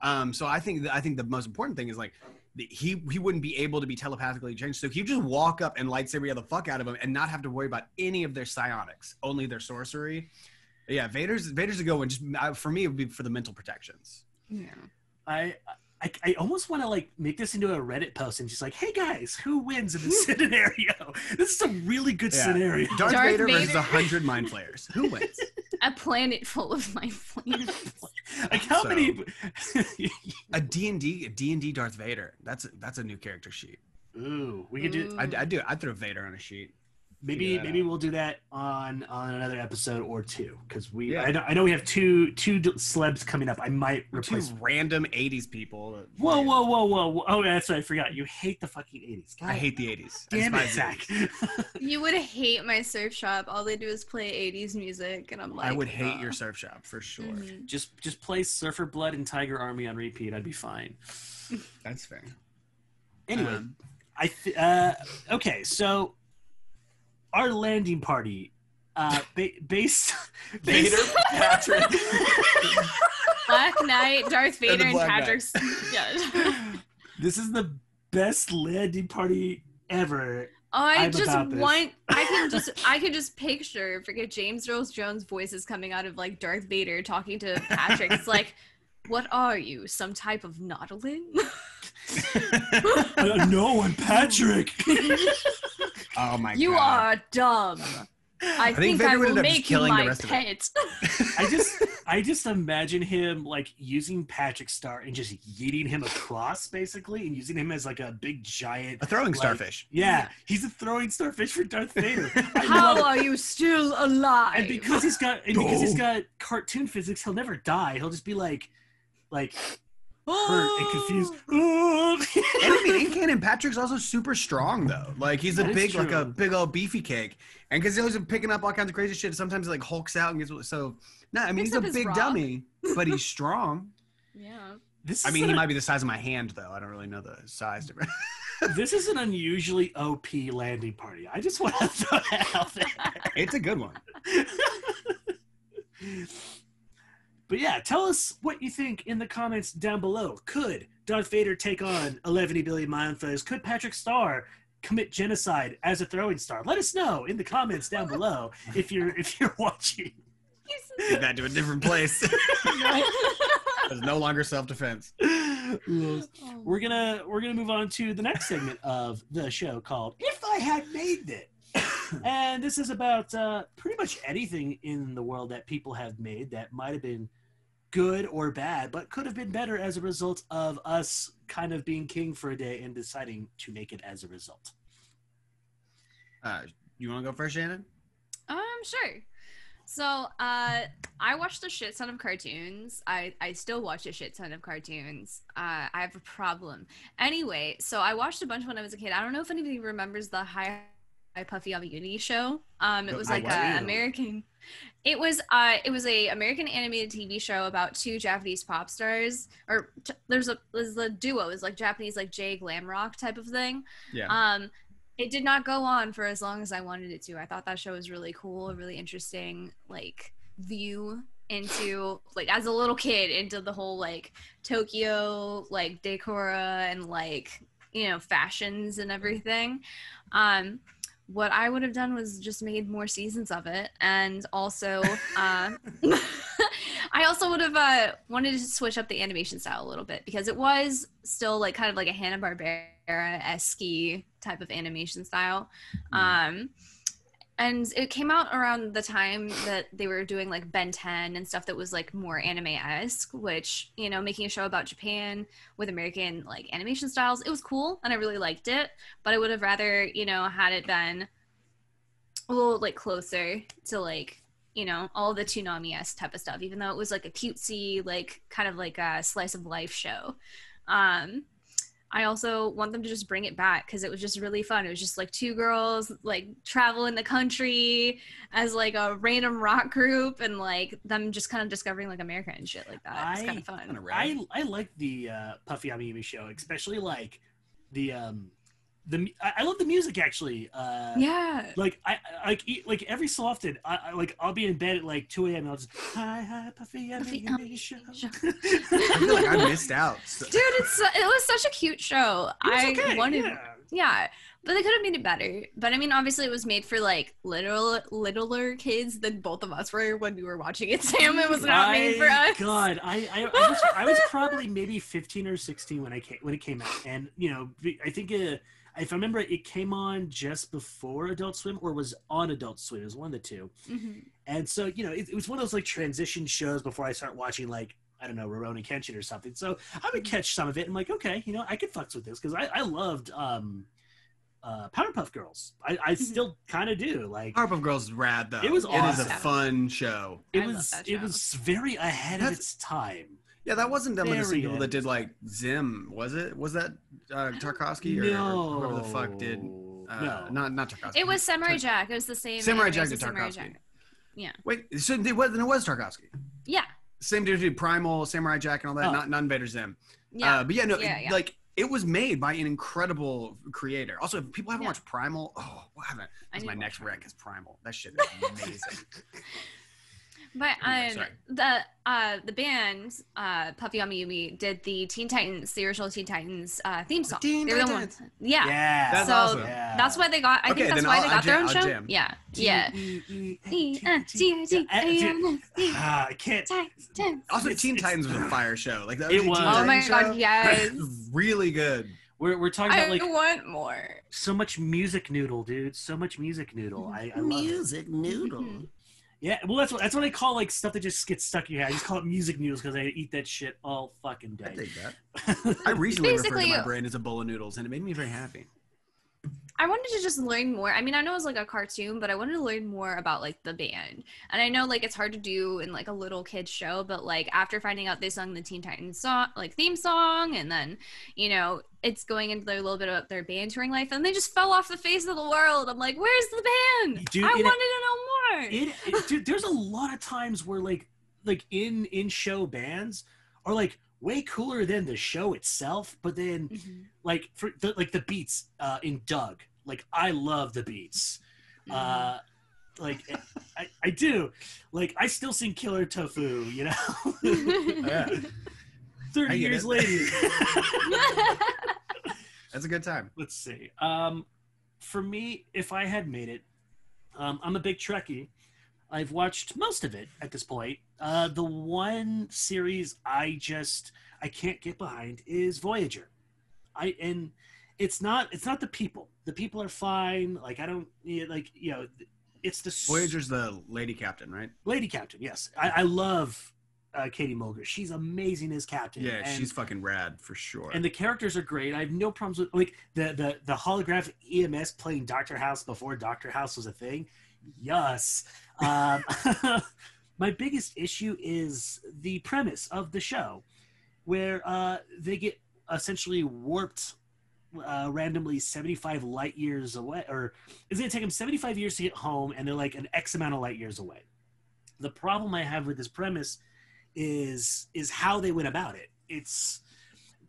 So I think the most important thing is like he wouldn't be able to be telepathically changed. So he would just walk up and lightsaber the fuck out of them and not have to worry about any of their psionics, only their sorcery. But yeah, Vader's a good one. Just for me, it would be for the mental protections.
Yeah.
I almost want to like make this into a Reddit post and just like, hey guys, who wins in this scenario? This is a really good scenario.
Darth Vader versus 100 mind flayers. Who wins?
A planet full of mind flayers.
Like how many?
A D&D Darth Vader. That's a new character sheet.
Ooh, we could do.
I'd throw Vader on a sheet.
Maybe we'll do that on another episode or two, because I know we have two celebs coming up. I might replace
2 random 80s people.
Whoa! Oh, that's right. I forgot. You hate the fucking 80s. God.
I hate the 80s.
Damn it, Zach.
You would hate my surf shop. All they do is play 80s music, and I'm like,
I would hate your surf shop for sure.
Mm-hmm.
Just play Surfer Blood and Tiger Army on repeat. I'd be fine.
That's fair.
Anyway, okay, so our landing party, based
Vader, Patrick,
Black Knight, Darth Vader, and Patrick's.
Yeah. This is the best landing party ever.
I can just picture James Earl Jones' voices coming out of like Darth Vader talking to Patrick. It's like, what are you, some type of Nautilin?
No, I'm Patrick.
Oh my god.
You are dumb. I think I will make you my pet.
I just imagine him like using Patrick Star and just yeeting him across, basically, and using him as like a big giant
throwing starfish.
Yeah, he's a throwing starfish for Darth Vader.
How are you still alive?
And because he's got cartoon physics, he'll never die. He'll just be like hurt and confused.
And I mean, in canon, Patrick's also super strong though. Like he's a big old beefy cake, and because he's picking up all kinds of crazy shit. Sometimes he like hulks out and gets so. No, I mean he's a big dummy, but he's strong.
Yeah.
He might be the size of my hand though. I don't really know the size difference.
This is an unusually OP landing party. I just want to throw that out there.
It's a good one.
But yeah, tell us what you think in the comments down below. Could Darth Vader take on 11 billion mind flayers? Could Patrick Star commit genocide as a throwing star? Let us know in the comments down below if you're watching.
Take that to a different place. There's no longer self-defense.
We're gonna move on to the next segment of the show called "If I Had Made It." And this is about pretty much anything in the world that people have made that might have been good or bad, but could have been better as a result of us kind of being king for a day and deciding to make it as a result.
You want to go first, Shannon?
Sure. So, I watched a shit ton of cartoons. I still watch a shit ton of cartoons. I have a problem. Anyway, so I watched a bunch when I was a kid. I don't know if anybody remembers the Hi Puffy on the Uni show. It was like a American. It was a American animated TV show about two Japanese pop stars. Or there's a duo. It's like Japanese like J glam rock type of thing.
Yeah.
It did not go on for as long as I wanted it to. I thought that show was really cool, a really interesting like view into like as a little kid into the whole like Tokyo like decora and like fashions and everything. What I would have done was just made more seasons of it, and also I also would have wanted to switch up the animation style a little bit because it was still like kind of like a Hanna-Barbera-esque type of animation style. And it came out around the time that they were doing like Ben 10 and stuff that was like more anime-esque, which, making a show about Japan with American like animation styles, it was cool and I really liked it, but I would have rather, had it been a little like closer to like, all the Toonami-esque type of stuff, even though it was like a cutesy, like kind of like a slice of life show. I also want them to just bring it back because it was just really fun. It was just like two girls like traveling the country as like a random rock group and like them just kind of discovering like America and shit like that. It's kind of fun.
I like the Puffy Amiyumi show, especially like the I love the music actually.
Yeah.
Like I like every so often I'll be in bed at like 2 a.m. and I'll just hi Puffy Amiyumi show.
I feel like I missed out.
Dude, it was such a cute show. Yeah, but they could have made it better. But I mean, obviously, it was made for like littler kids than both of us were when we were watching it. Sam, it was not made for us.
God, I was probably maybe 15 or 16 when it came out, and I think if I remember, it came on just before Adult Swim or was on Adult Swim. It was one of the two. Mm-hmm. And so it was one of those like transition shows before I start watching like, I don't know, Rurouni Kenshin or something. So I would catch some of it and I'm like, okay, I could fucks with this because I loved Powerpuff Girls. I still kind of do. Like
Powerpuff Girls is rad though.
It was awesome.
It is a fun show.
It was very ahead of its time.
Yeah, that wasn't them with the same people that did like Zim, was it? Was that Tarkovsky or whoever the fuck did?
No,
not Tarkovsky.
It was Samurai Jack. It was the same.
Samurai Jack did Tarkovsky.
Yeah.
Wait, so it was Tarkovsky.
Yeah.
Same dude did Primal, Samurai Jack, and all that. Not Invader Zim.
Yeah.
But like it was made by an incredible creator. Also, if people haven't watched Primal, what haven't? That's my next rec is Primal. That shit is amazing.
But the band Puffy Amiyumi did the Teen Titans, the original Teen Titans theme song.
Teen Titans.
The ones. Yeah.
That's
so
awesome.
That's why they got. I think that's why they got their own show.
Jam.
Yeah.
I can't.
Also, Teen Titans was a fire show. Like that.
It was.
Oh my god, yes.
Really good.
We're talking about like
I want more.
So much music noodle, dude. So much music noodle. I love
music noodle.
Mm-hmm.
Yeah, well, that's what I call like stuff that just gets stuck in your head. I just call it music noodles because I eat that shit all fucking day.
I dig that. I recently referred to my brain as a bowl of noodles, and it made me very happy.
I wanted to just learn more. I mean, I know it's like a cartoon, but I wanted to learn more about like the band. And I know like it's hard to do in like a little kid show, but like after finding out they sung the Teen Titans song, like theme song, and then it's going into a little bit about their band touring life, and they just fell off the face of the world. I'm like, where's the band?
Dude,
I wanted to know more.
Dude, there's a lot of times where like in show bands are like way cooler than the show itself, but then like for the beats in Doug, like I love the beats. Like I do. Like I still sing Killer Tofu,
Yeah.
30 years later.
That's a good time.
Let's see. For me, if I had made it, I'm a big Trekkie. I've watched most of it at this point. The one series I can't get behind is Voyager. And it's not the people. The people are fine. Like I don't like it's the
Voyager's the lady captain, right?
Lady captain, yes. I love Katie Mulgrew. She's amazing as captain.
Yeah, she's fucking rad for sure.
And the characters are great. I have no problems with like the holographic EMS playing Dr. House before Dr. House was a thing. Yes. My biggest issue is the premise of the show, where they get essentially warped randomly 75 light years away, or it's going to take them 75 years to get home, and they're like an X amount of light years away. The problem I have with this premise is how they went about it. It's,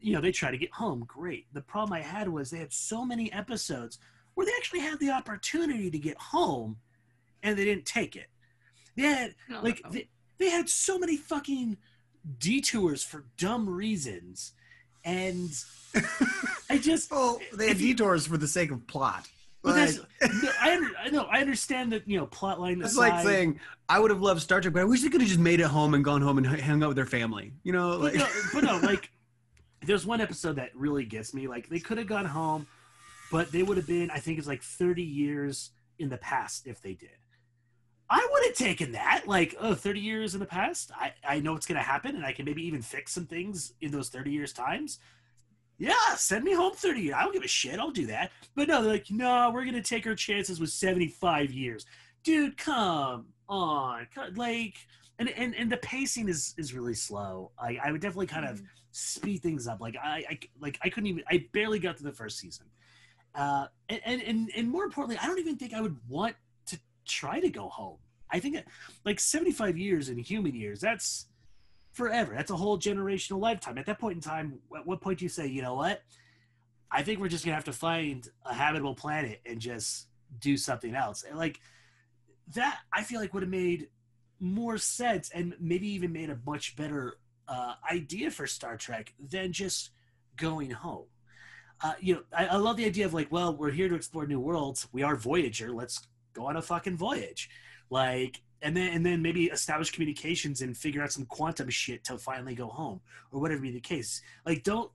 they try to get home. Great. The problem I had was they had so many episodes where they actually had the opportunity to get home and they didn't take it. They had they had so many fucking detours for dumb reasons, and I just
they had detours for the sake of plot.
But I understand that plot line.
It's like saying I would have loved Star Trek, but I wish they could have just made it home and gone home and hung out with their family.
But no, like there's one episode that really gets me. Like they could have gone home, but they would have been, I think it's like 30 years in the past if they did. I would have taken that. Like, 30 years in the past, I know what's going to happen, and I can maybe even fix some things in those 30 years' times. Yeah, send me home 30 years. I don't give a shit. I'll do that. But no, they're like, no, we're going to take our chances with 75 years. Dude, come on. Like, and the pacing is really slow. I would definitely kind of speed things up. Like, I couldn't even, I barely got to the first season. And more importantly, I don't even think I would want to try to go home. I think like 75 years in human years, that's forever. That's a whole generational lifetime. At that point in time, at what point do you say, you know what? I think we're just going to have to find a habitable planet and just do something else. And like that, I feel like would have made more sense and maybe even made a much better idea for Star Trek than just going home. I love the idea of like, well, we're here to explore new worlds. We are Voyager. Let's go on a fucking voyage. Like, and then maybe establish communications and figure out some quantum shit to finally go home or whatever be the case. Like, don't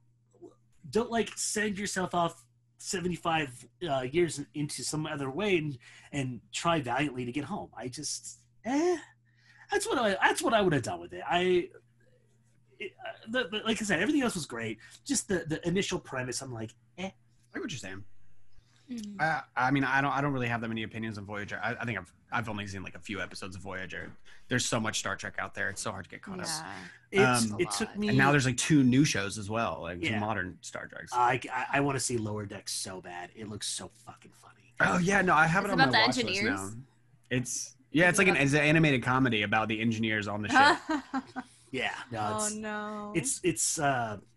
like send yourself off 75 years into some other way and try valiantly to get home. I just, that's what I would have done with it. Like I said, everything else was great. Just the initial premise, I'm like, I
get what you're saying.
Mm-hmm.
I mean, I don't really have that many opinions on Voyager. I think I've only seen like a few episodes of Voyager. There's so much Star Trek out there; it's so hard to get caught up.
It took me,
and now there's like 2 new shows as well, like 2 modern Star Treks.
I want to see Lower Deck so bad. It looks so fucking funny.
Oh yeah, no, I have it on my watch list now. It's an animated comedy about the engineers on the ship.
Yeah. No,
oh no.
It's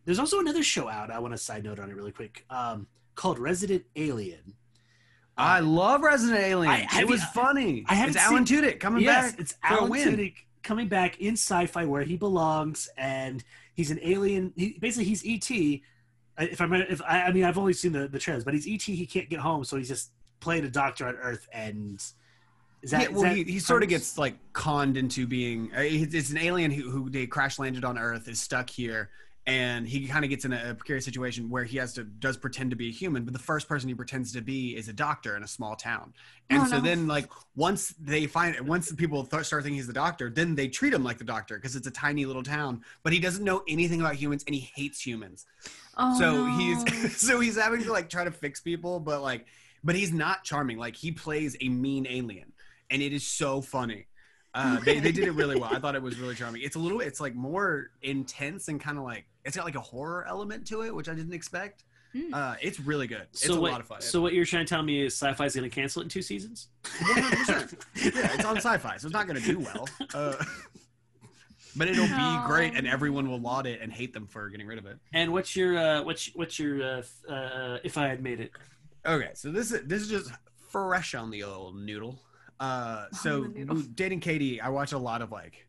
there's also another show out. I want to side note on it really quick. Called Resident Alien.
I love Resident Alien. It was funny. It's Alan Tudyk coming back.
It's Alan Tudyk coming back in sci-fi where he belongs, and he's an alien. He's ET. I've only seen the trailers, but he's ET. He can't get home, so he's just playing a doctor on Earth. And
he sort of gets like conned into being. It's an alien who they crash landed on Earth, is stuck here. And he kind of gets in a precarious situation where he does pretend to be a human, but the first person he pretends to be is a doctor in a small town. And then like once the people start thinking he's the doctor, then they treat him like the doctor because it's a tiny little town, but he doesn't know anything about humans and he hates humans. He's having to like try to fix people, but he's not charming. Like he plays a mean alien and it is so funny. They did it really well. I thought it was really charming. It's like more intense and kind of like it's got like a horror element to it, which I didn't expect. It's really good. It's a lot of fun.
So what you're trying to tell me is Sci-Fi is going to cancel it in 2 seasons?
100%. Yeah, it's on Sci-Fi, so it's not going to do well. But it'll be great, and everyone will laud it and hate them for getting rid of it.
And what's your if I had made it?
Okay, so this is just fresh on the old noodle. Dating Katie, I watch a lot of like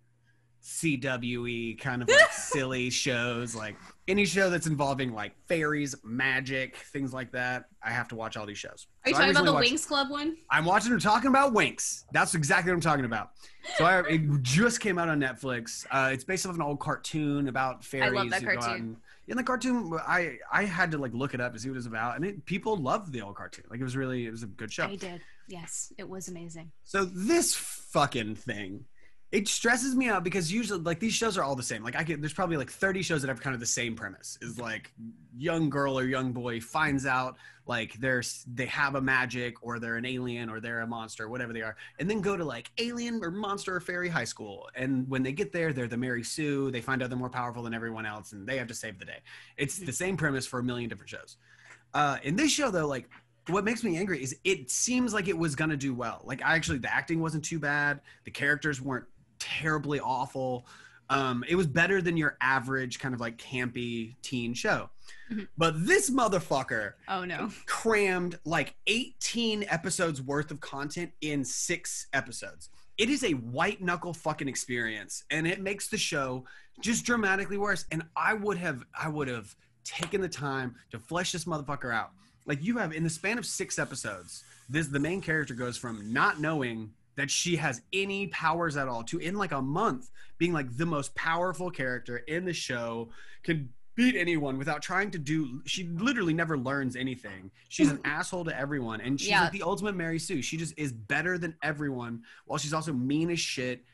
CWE kind of like silly shows, like any show that's involving like fairies, magic, things like that. I have to watch all these shows.
Are you talking about the Winx Club one?
I'm talking about Winx. That's exactly what I'm talking about. So it just came out on Netflix. It's based off an old cartoon about fairies.
I love that cartoon.
In the cartoon, I had to like look it up to see what it was about, and people loved the old cartoon. Like it was a good show.
I did. Yes, it was amazing.
So this fucking thing It stresses me out because usually like these shows are all the same. Like there's probably like 30 shows that have kind of the same premise. Is like young girl or young boy finds out like they have a magic or they're an alien or they're a monster, whatever they are, and then go to like alien or monster or fairy high school. And when they get there, they're the Mary Sue. They find out they're more powerful than everyone else, and they have to save the day. It's the same premise for a million different shows. In this show though, like what makes me angry is it seems like it was gonna do well. Like the acting wasn't too bad. The characters weren't terribly awful. It was better than your average kind of like campy teen show. But this motherfucker crammed like 18 episodes worth of content in 6 episodes. It is a white knuckle fucking experience, and it makes the show just dramatically worse. And I would have taken the time to flesh this motherfucker out. Like you have in the span of 6 episodes, the main character goes from not knowing that she has any powers at all to in like a month being like the most powerful character in the show, can beat anyone without trying to do. She literally never learns anything. She's an asshole to everyone, and she's like the ultimate Mary Sue. She just is better than everyone, while she's also mean as shit.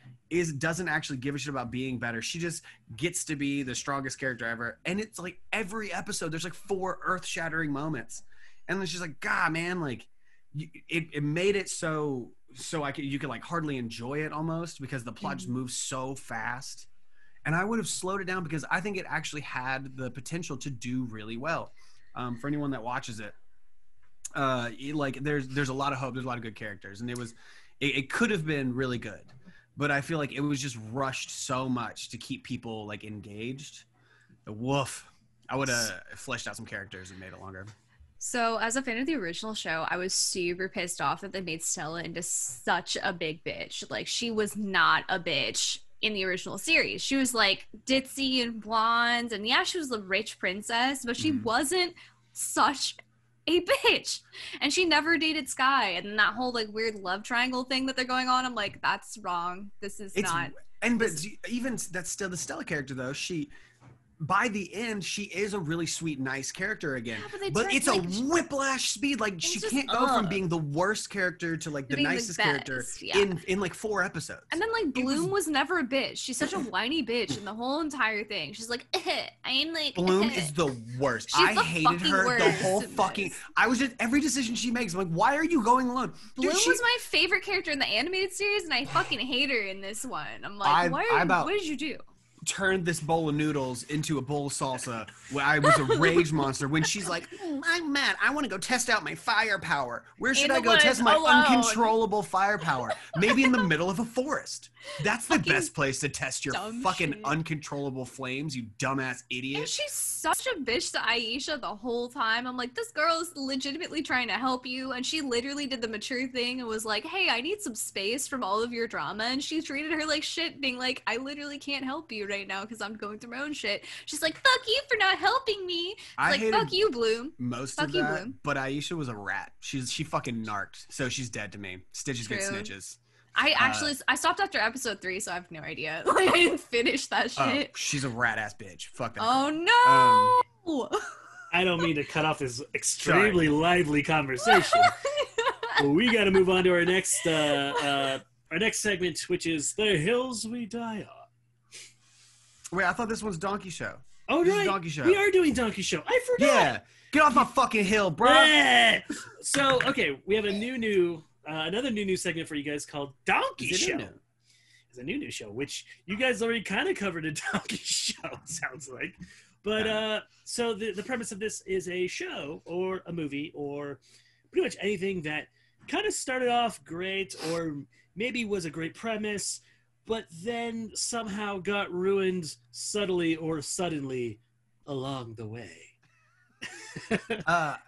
Doesn't actually give a shit about being better. She just gets to be the strongest character ever. And it's like every episode there's like 4 earth-shattering moments, and it's just like, God, man, like it made it so you could like hardly enjoy it almost because the plot just moves so fast. And I would have slowed it down because I think it actually had the potential to do really well. For anyone that watches it, like there's a lot of hope. There's a lot of good characters, and it could have been really good, but I feel like it was just rushed so much to keep people like engaged. Woof! I would have fleshed out some characters and made it longer.
So as a fan of the original show, I was super pissed off that they made Stella into such a big bitch. Like, she was not a bitch in the original series. She was like ditzy and blonde, and yeah, she was a rich princess, but she wasn't such a bitch. And she never dated Sky, and that whole like weird love triangle thing that they're going on, I'm like, that's wrong. This is not.
And but even that's still the Stella character though. By the end, she is a really sweet, nice character again. Yeah, but it's like, a whiplash speed. Like, she can't go from being the worst character to like the nicest character in like 4 episodes.
And then like Bloom was never a bitch. She's such a whiny bitch in the whole entire thing. She's like, I'm like
Bloom is the worst. I hated her the whole fucking. I was just every decision she makes. I'm like, why are you going alone?
Bloom was my favorite character in the animated series, and I fucking hate her in this one. I'm like, what did you do?
Turned this bowl of noodles into a bowl of salsa where I was a rage monster when she's like, I'm mad, I want to go test out my firepower. Where should I go test my uncontrollable firepower? Maybe in the middle of a forest. That's the best place to test your fucking uncontrollable flames, you dumbass idiot.
And she's such a bitch to Aisha the whole time. I'm like, this girl is legitimately trying to help you, and she literally did the mature thing and was like, hey, I need some space from all of your drama, and she treated her like shit, being like, I literally can't help you right now because I'm going through my own shit. She's like, fuck you for not helping me. Like, fuck you, Bloom.
Most of that, Bloom. But Aisha was a rat. She fucking narked, so she's dead to me. Stitches get snitches.
I stopped after episode 3, so I have no idea. Like, I didn't finish that shit.
Oh, she's a rat ass bitch. Fuck that.
Oh no!
I don't mean to cut off this extremely lively conversation. But we got to move on to our next segment, which is The Hills We Die On.
Wait, I thought this was Donkey Show.
Oh, right. Donkey Show. We are doing Donkey Show. I forgot.
Yeah. Get off my fucking hill, bro.
Yeah. So, okay, we have a another new segment for you guys called Donkey Show. It's a new show, which you guys already kind of covered a Donkey Show, it sounds like. But so the premise of this is a show or a movie or pretty much anything that kind of started off great or maybe was a great premise, but then somehow got ruined subtly or suddenly along the way.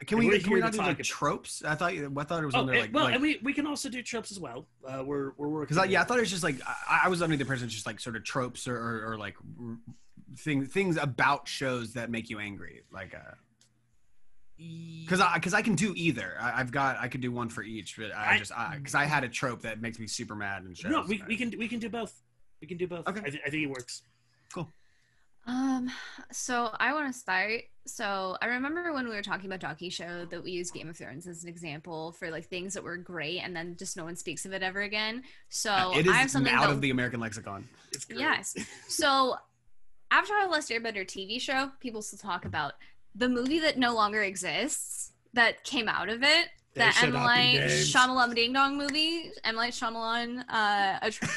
Can we not do like tropes? I thought it was under
and we can also do tropes as well. We're working.
Because I thought it was just like I was under the impression it's just like sort of tropes or like things about shows that make you angry, like because I can do either. I could do one for each, but because I had a trope that makes me super mad and shows.
No, we can do both. We can do both.
Okay,
I think it works.
Cool.
So I want to start. So I remember when we were talking about Donkey Show that we used Game of Thrones as an example for like things that were great, and then just no one speaks of it ever again. So
It
I have
is
something
out
that,
of the American lexicon.
It's great.
yes. So Avatar: The Last Airbender TV show, people still talk about the movie that no longer exists that came out of it.
They
The
should
M.
not be
Night
named.
Shyamalan Ding Dong movie, M. Night Shyamalan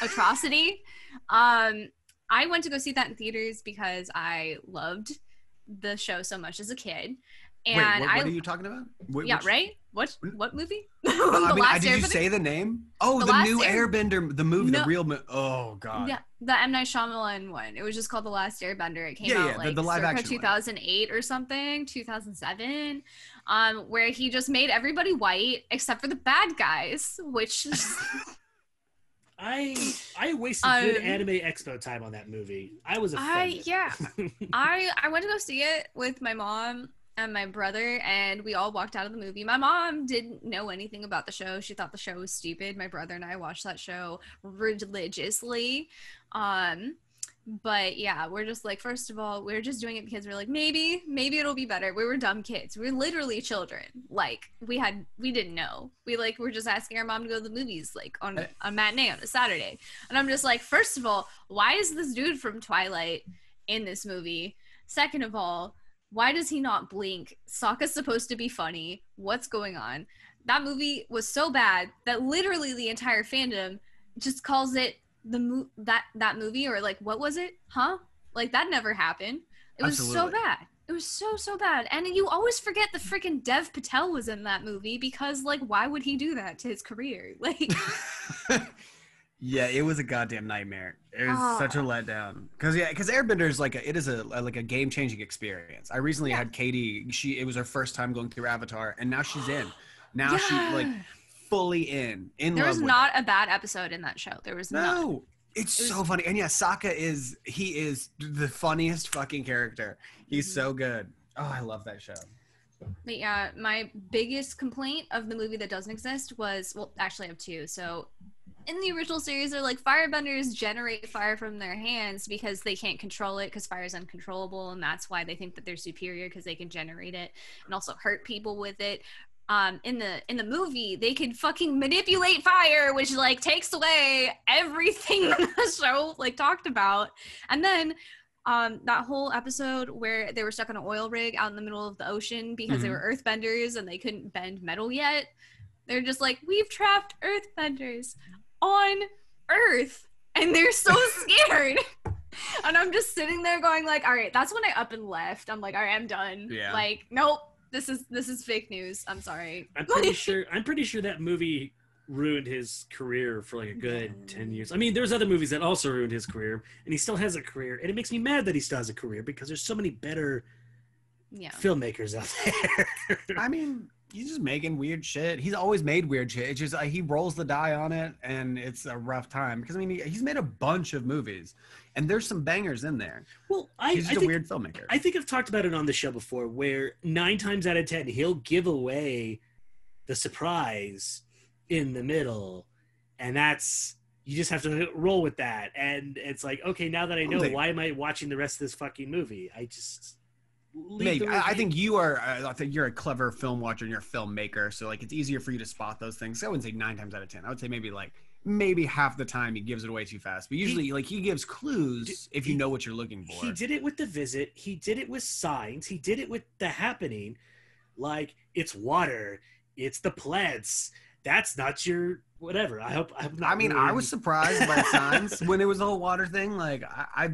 atrocity. I went to go see that in theaters because I loved the show so much as a kid. And
Wait, what are you talking about?
yeah, right? What movie?
I mean, did you
Airbender?
say the name? Oh,
The
the
Last
new Airbender, the movie,
No.
the real movie. Oh, God.
Yeah, the M. Night Shyamalan one. It was just called The Last Airbender. It came
Yeah,
out
yeah,
like
the live
circa
action one.
2008 or something, 2007, where he just made everybody white except for the bad guys, which is
I wasted good anime expo time on that movie. I was offended.
I went to go see it with my mom and my brother, and we all walked out of the movie. My mom didn't know anything about the show. She thought the show was stupid. My brother and I watched that show religiously. But yeah, we're just like, first of all, we're just doing it because we're like, maybe it'll be better. We were dumb kids. We were literally children. Like we didn't know. We're just asking our mom to go to the movies like on a matinee on a Saturday. And I'm just like, first of all, why is this dude from Twilight in this movie? Second of all, why does he not blink? Sokka's supposed to be funny. What's going on? That movie was so bad that literally the entire fandom just calls it that movie, or like, what was it? Huh? Like that never happened. It was so bad. It was so bad. And you always forget the freaking Dev Patel was in that movie because like, why would he do that to his career? Like
Yeah, it was a goddamn nightmare. It was such a letdown. Because Airbender is like a game changing experience. I recently had Katie. It was her first time going through Avatar, and now she's in. Now she like fully in.
There was not a bad episode in that show. There was
no. It's so funny, and yeah, Sokka is the funniest fucking character. He's so good. Oh, I love that show.
But yeah, my biggest complaint of the movie that doesn't exist was, well, actually I have two. So in the original series, they're like, firebenders generate fire from their hands because they can't control it because fire is uncontrollable, and that's why they think that they're superior because they can generate it and also hurt people with it. In the movie, they could fucking manipulate fire, which like takes away everything the show like talked about. And then that whole episode where they were stuck on an oil rig out in the middle of the ocean because they were earthbenders and they couldn't bend metal yet. They're just like, we've trapped earthbenders on Earth, and they're so scared. And I'm just sitting there going like, all right, that's when I up and left. I'm like, all right, I'm done.
Yeah.
Like, nope. This is fake news. I'm sorry.
I'm pretty sure that movie ruined his career for like a good 10 years. I mean, there's other movies that also ruined his career, and he still has a career. And it makes me mad that he still has a career because there's so many better filmmakers out there.
I mean, he's just making weird shit. He's always made weird shit. It's just he rolls the die on it, and it's a rough time. Because I mean, he's made a bunch of movies, and there's some bangers in there.
Well,
he's just a weird filmmaker.
I think I've talked about it on the show before, where 9 times out of 10 he'll give away the surprise in the middle, and that's, you just have to roll with that. And it's like, okay, now that I know, why am I watching the rest of this fucking movie? I just
maybe I think you're a clever film watcher and you're a filmmaker, so like it's easier for you to spot those things. I wouldn't say 9 times out of 10. I would say maybe half the time he gives it away too fast, but usually he gives clues if you know what you're looking for.
He did it with The Visit. He did it with Signs. He did it with The Happening. Like, it's water. It's the plants. That's not your whatever. I hope I'm not.
I mean, I was surprised by Signs when it was the whole water thing. Like I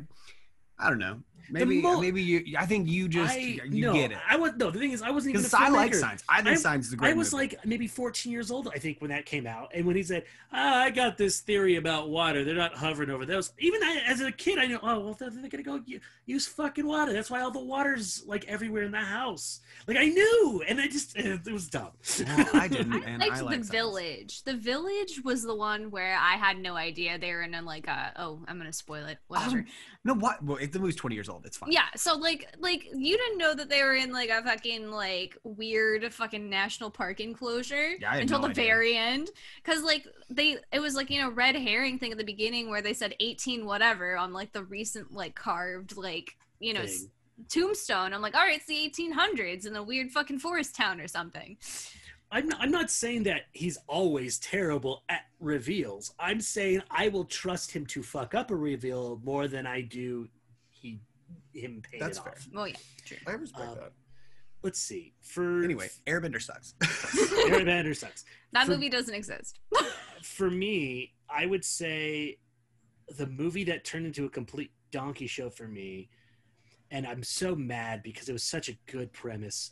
don't know. Maybe you. I think you get it.
The thing is, I wasn't even.
Because I like Signs. I think Signs is a great movie.
I was like maybe 14 years old, I think, when that came out, and when he said, "I got this theory about water. They're not hovering over those." Even as a kid, I know. Oh well, they're gonna go use fucking water. That's why all the water's like everywhere in the house. Like I knew, and it was dumb.
Well, I didn't.
I liked The Village. The Village was the one where I had no idea they were in like I'm gonna spoil it. Whatever.
No, what? Well, if the movie's 20 years old, it's fine.
Yeah, so like you didn't know that they were in like a fucking like weird fucking national park enclosure until the very end, because like it was like, you know, red herring thing at the beginning where they said 18 whatever on like the recent like carved like, you know, Tombstone. I'm like, all right, it's the 1800s in a weird fucking forest town or something.
I'm not saying that he's always terrible at reveals. I'm saying I will trust him to fuck up a reveal more than I do him pay it
fair.
off.
Well, yeah, true.
I respect that.
Let's see.
Anyway, Airbender sucks.
Airbender sucks.
That movie doesn't exist.
For me, I would say the movie that turned into a complete donkey show for me, and I'm so mad because it was such a good premise.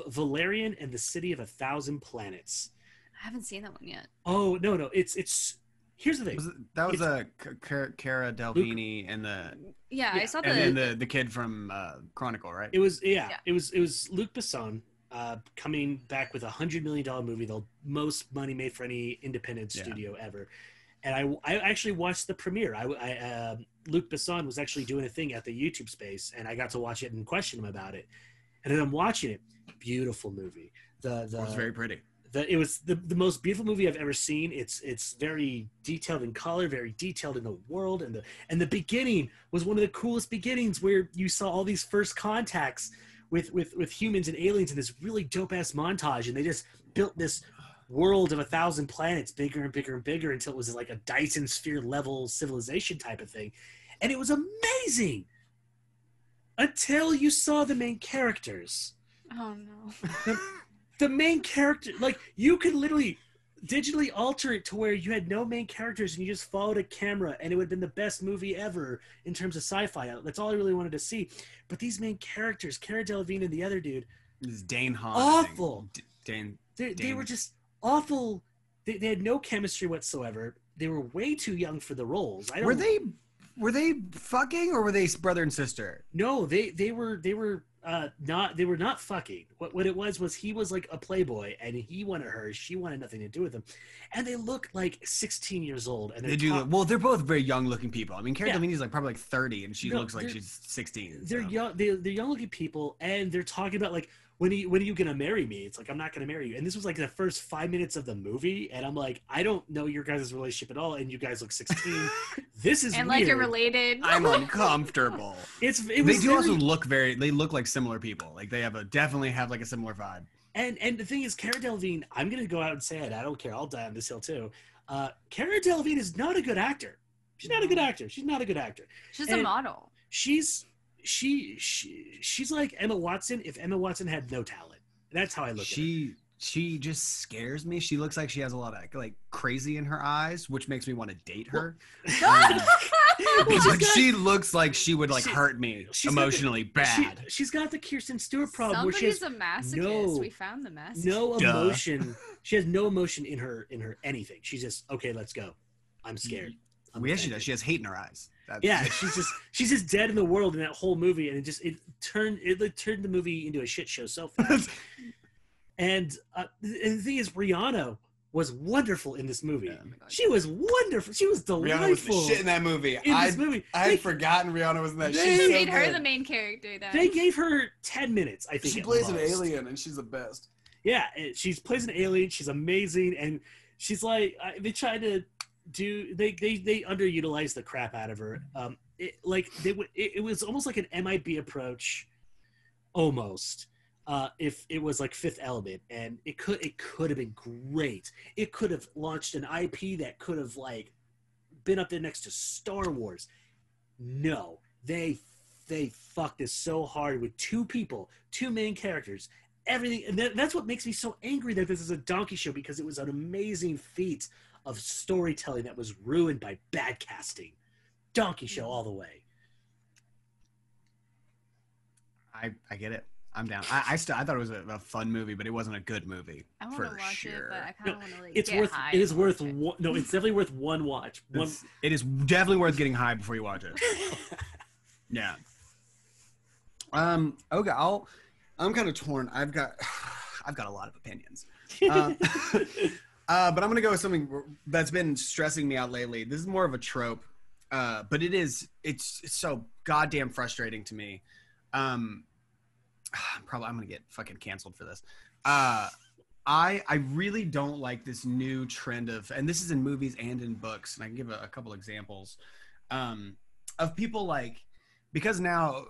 Valerian and the City of 1,000 Planets.
I haven't seen that one yet.
Oh no! It's here's the thing.
That was Cara, Delevingne, and
I saw
and then the kid from Chronicle, right?
It was It was Luc Besson coming back with $100 million movie, the most money made for any independent studio ever. And I actually watched the premiere. Luc Besson was actually doing a thing at the YouTube space, and I got to watch it and question him about it. And then I'm watching it. Beautiful movie. It was
very pretty.
It was the most beautiful movie I've ever seen. It's very detailed in color, very detailed in the world, and the beginning was one of the coolest beginnings where you saw all these first contacts with humans and aliens in this really dope ass montage, and they just built this world of 1,000 planets, bigger and bigger and bigger, until it was like a Dyson sphere level civilization type of thing, and it was amazing until you saw the main characters.
Oh no.
The main character, like, you could literally digitally alter it to where you had no main characters and you just followed a camera, and it would have been the best movie ever in terms of sci-fi. That's all I really wanted to see. But these main characters, Cara Delevingne and the other dude,
this is Dane Hahn.
awful.
They
were just awful. They had no chemistry whatsoever. They were way too young for the roles.
Were they fucking, or were they brother and sister?
No, they were not fucking. What it was he was like a playboy, and he wanted her. She wanted nothing to do with him, and they look like 16 years old. And
they're both very young looking people. I mean, Cara Delevingne's like probably like 30, and she looks like she's 16.
They're young. They're young looking people, and they're talking about like, when are you gonna marry me? It's like, I'm not gonna marry you. And this was like the first 5 minutes of the movie, and I'm like, I don't know your guys' relationship at all, and you guys look 16. This is
and
weird.
like you're related.
I'm uncomfortable. They also look like similar people. Like they definitely have like a similar vibe.
And the thing is, Cara Delevingne, I'm gonna go out and say it. I don't care. I'll die on this hill too. Cara Delevingne is not a good actor. She's not a good actor. She's
a model.
She's like Emma Watson if Emma Watson had no talent. That's how I look at her.
She just scares me. She looks like she has a lot of like crazy in her eyes, which makes me want to date her. She looks like she would like hurt me emotionally bad.
She's got the Kirsten Stewart problem.
Somebody's where she has a masochist. We found the masochist.
No emotion. She has no emotion in her anything. She's just, okay, let's go. I'm scared.
She does. She has hate in her eyes.
She's just dead in the world in that whole movie, and it turned the movie into a shit show so fast. And the thing is, Rihanna was wonderful in this movie. She was wonderful. She was delightful.
Rihanna was the shit in that movie. I had forgotten Rihanna was in that.
They made her the main character. Then
they gave her 10 minutes. I think
she plays an alien, and she's the best.
Yeah, she plays an alien. She's amazing, and she's like, they tried to do they underutilized the crap out of her. It was almost like an MIB approach, almost. If it was like Fifth Element, and it could have been great. It could have launched an IP that could have like been up there next to Star Wars. No, they fucked this so hard with two main characters, everything, and that's what makes me so angry that this is a donkey show, because it was an amazing feat of storytelling that was ruined by bad casting. Donkey show all the way.
I get it. I'm down. I thought it was a fun movie, but it wasn't a good movie.
I want to watch it, but I kind of want to like
it's definitely worth one watch.
It is definitely worth getting high before you watch it. Yeah. Okay. I'm kind of torn. I've got a lot of opinions. But I'm gonna go with something that's been stressing me out lately. This is more of a trope, but it's so goddamn frustrating to me. I'm gonna get fucking canceled for this. I really don't like this new trend and this is in movies and in books, and I can give a couple examples of people like, because now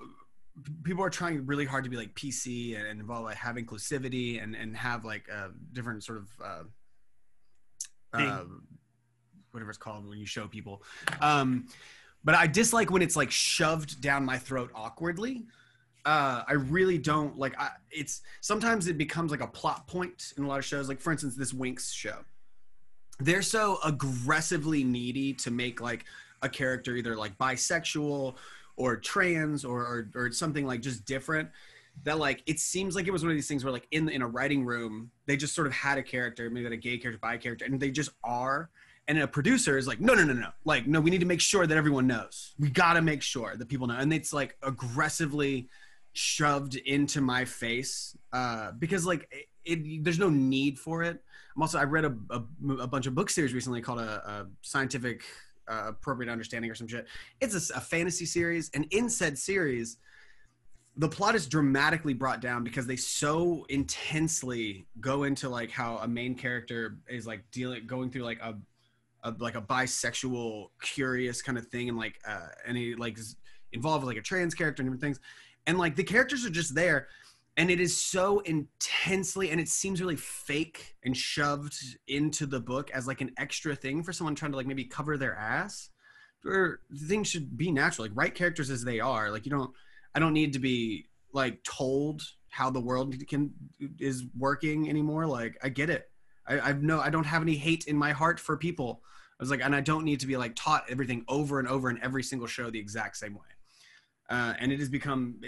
people are trying really hard to be like PC and involve like have inclusivity and have like different sort of whatever it's called when you show people. But I dislike when it's like shoved down my throat awkwardly. I really don't like. It's sometimes it becomes like a plot point in a lot of shows. Like for instance, this Winx show. They're so aggressively needy to make like a character either like bisexual or trans or something like just different, that like it seems like it was one of these things where like in a writing room they just sort of had a character, maybe like a gay character, bi character, and they just are. And a producer is like, no, like, no, we need to make sure that everyone knows. We got to make sure that people know. And it's like aggressively shoved into my face because like there's no need for it. I read a bunch of book series recently called a scientific appropriate understanding or some shit. It's a fantasy series, and in said series, the plot is dramatically brought down because they so intensely go into like how a main character is like going through like a bisexual curious kind of thing, and like and he like is involved with like a trans character and different things, and like the characters are just there, and it is so intensely, and it seems really fake and shoved into the book as like an extra thing for someone trying to like maybe cover their ass, where things should be natural, like write characters as they are. Like I don't need to be like told how the world is working anymore. Like I get it. I don't have any hate in my heart for people. I was like, and I don't need to be like taught everything over and over in every single show the exact same way. And it has become,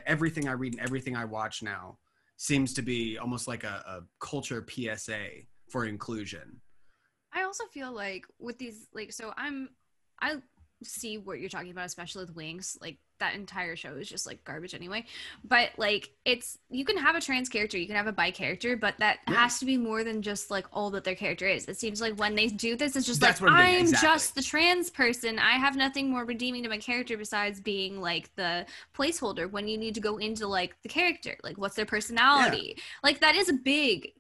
everything I read and everything I watch now seems to be almost like a culture PSA for inclusion.
I also feel like with these, like, so I see what you're talking about, especially with Winx. Like that entire show is just like garbage anyway. But like you can have a trans character, you can have a bi character, but that has to be more than just like all that their character is. It seems like when they do this, it's just like I'm just the trans person. I have nothing more redeeming to my character besides being like the placeholder, when you need to go into like the character, like what's their personality. Like that is a big,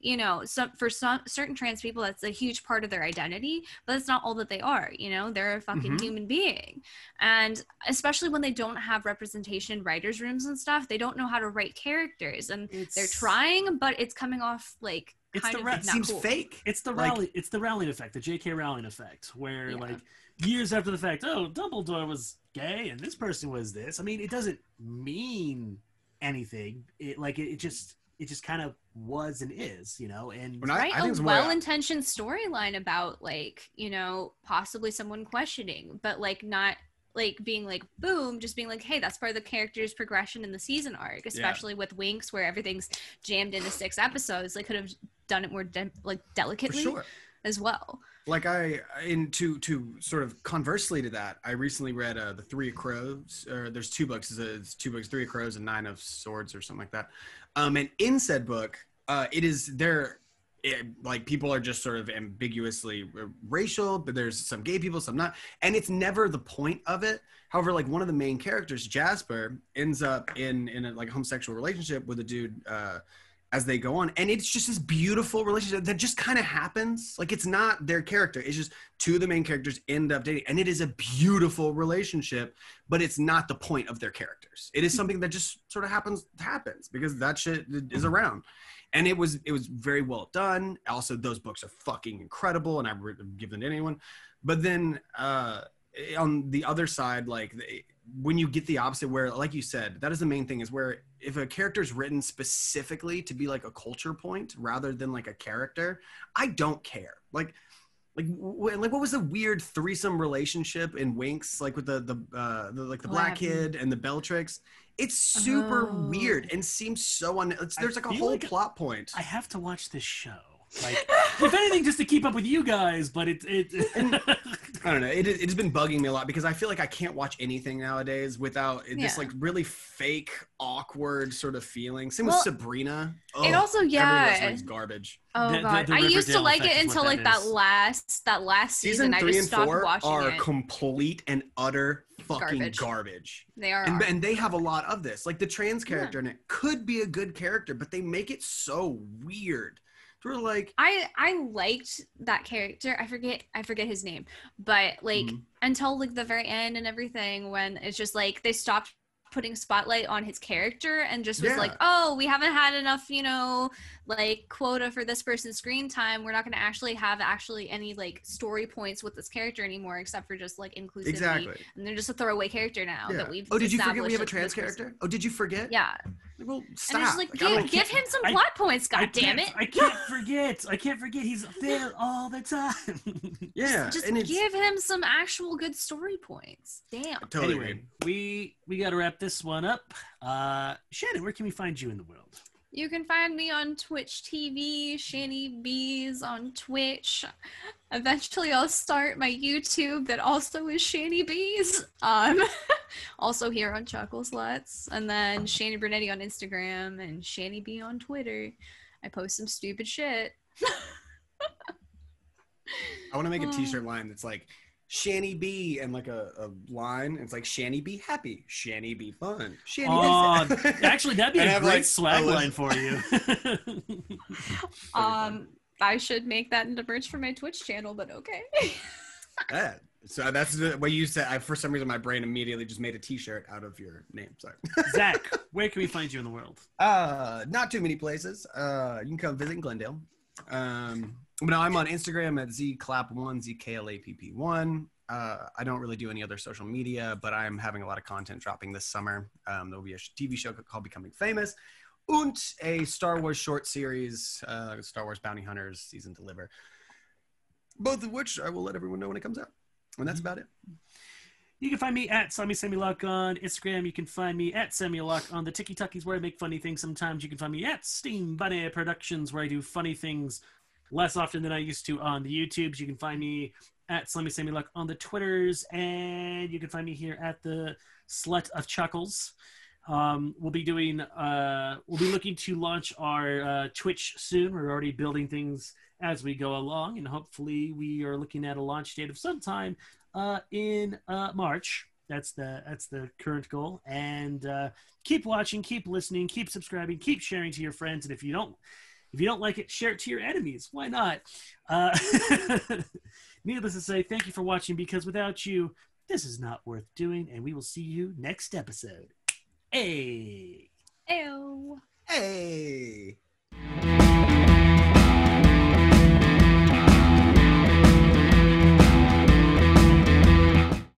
for some certain trans people, that's a huge part of their identity, but that's not all that they are. They're a fucking human being. And especially when they don't have representation in writers' rooms and stuff, they don't know how to write characters, and they're trying, but it's coming off like
it seems fake.
It's the Rowling effect, the J.K. Rowling effect, where like years after the fact, Dumbledore was gay and this person was this. I mean, it doesn't mean anything. It just kind of was and is, and
write a well-intentioned storyline about like, possibly someone questioning, but like not like being like boom, just being like, hey, that's part of the character's progression in the season arc, especially with Winx, where everything's jammed into 6 episodes. They could have done it more delicately as well.
Like to sort of conversely to that, I recently read the Three of Crows, or there's 2 books. It's 2 books, 3 of Crows and 9 of Swords or something like that. And in said book, like people are just sort of ambiguously racial, but there's some gay people, some not, and it's never the point of it. However, like one of the main characters, Jasper, ends up in a like homosexual relationship with a dude as they go on, and it's just this beautiful relationship that just kind of happens. Like it's not their character, it's just 2 of the main characters end up dating, and it is a beautiful relationship, but it's not the point of their characters. It is something that just sort of happens because that shit is around. And it was very well done. Also, those books are fucking incredible, and I would give them to anyone. But then on the other side, like when you get the opposite, where, like you said, that is the main thing, is where if a character is written specifically to be like a culture point rather than like a character, I don't care. Like what was the weird threesome relationship in Winx, like with the black kid and the Bellatrix? It's super weird and seems so there's like a whole plot point.
I have to watch this show. Like, if anything, just to keep up with you guys, but I
don't know. It has been bugging me a lot because I feel like I can't watch anything nowadays without this like really fake, awkward sort of feeling. Same with Sabrina.
It also
everything's garbage.
Oh god, I used to like it until like that last season.
3 and 4 are
it.
Complete and utter fucking garbage.
They are,
and they have a lot of this. Like the trans character in it could be a good character, but they make it so weird. Sort of like
I liked that character. I forget his name, but like until like the very end and everything, when it's just like they stopped putting spotlight on his character and just was like, oh, we haven't had enough, you know, like quota for this person's screen time. We're not going to actually have any like story points with this character anymore, except for just like inclusivity.
Exactly.
And they're just a throwaway character now that we've.
Oh, did you forget we have a trans character? Oh, did you forget?
Yeah.
Well, stop.
And it's like, give him some plot points, goddammit.
I can't forget. I can't forget. He's there all the time.
Yeah.
Just give him some actual good story points. Damn.
Totally.
Anyway, we got to wrap this one up. Shannon, where can we find you in the world?
You can find me on Twitch TV, Shanny Bees on Twitch. Eventually I'll start my YouTube that also is Shanny Bees. Also here on Chuckle Sluts. And then Shanny Brunetti on Instagram and Shanny B on Twitter. I post some stupid shit.
I want to make a t-shirt line that's like Shanny B and like a line. It's like Shanny be happy, Shanny be fun, Shanny be sad.
Actually, that'd be a great swag line for you.
I should make that into merch for my Twitch channel, but okay.
Yeah. So that's the way you said. For some reason, my brain immediately just made a T-shirt out of your name. Sorry.
Zach, where can we find you in the world?
Not too many places. You can come visit in Glendale. No, I'm on Instagram at zclap1, zklapp1. I don't really do any other social media, but I'm having a lot of content dropping this summer. There'll be a TV show called Becoming Famous, and a Star Wars short series, Star Wars Bounty Hunters Season Deliver. Both of which I will let everyone know when it comes out. And that's about it.
You can find me at Slimy Samuelok on Instagram. You can find me at Samuelok on the TikTokies, where I make funny things sometimes. You can find me at Steam Bunny Productions, where I do funny things less often than I used to on the YouTubes. You can find me at Slimy Samuelok on the Twitters, and you can find me here at the Slut of Chuckles. We'll be looking to launch our Twitch soon. We're already building things as we go along, and hopefully we are looking at a launch date of sometime in March. That's the current goal. And keep watching, keep listening, keep subscribing, keep sharing to your friends. And if you don't like it, share it to your enemies. Why not? Needless to say, thank you for watching, because without you, this is not worth doing. And we will see you next episode. Hey.
Ew.
Hey.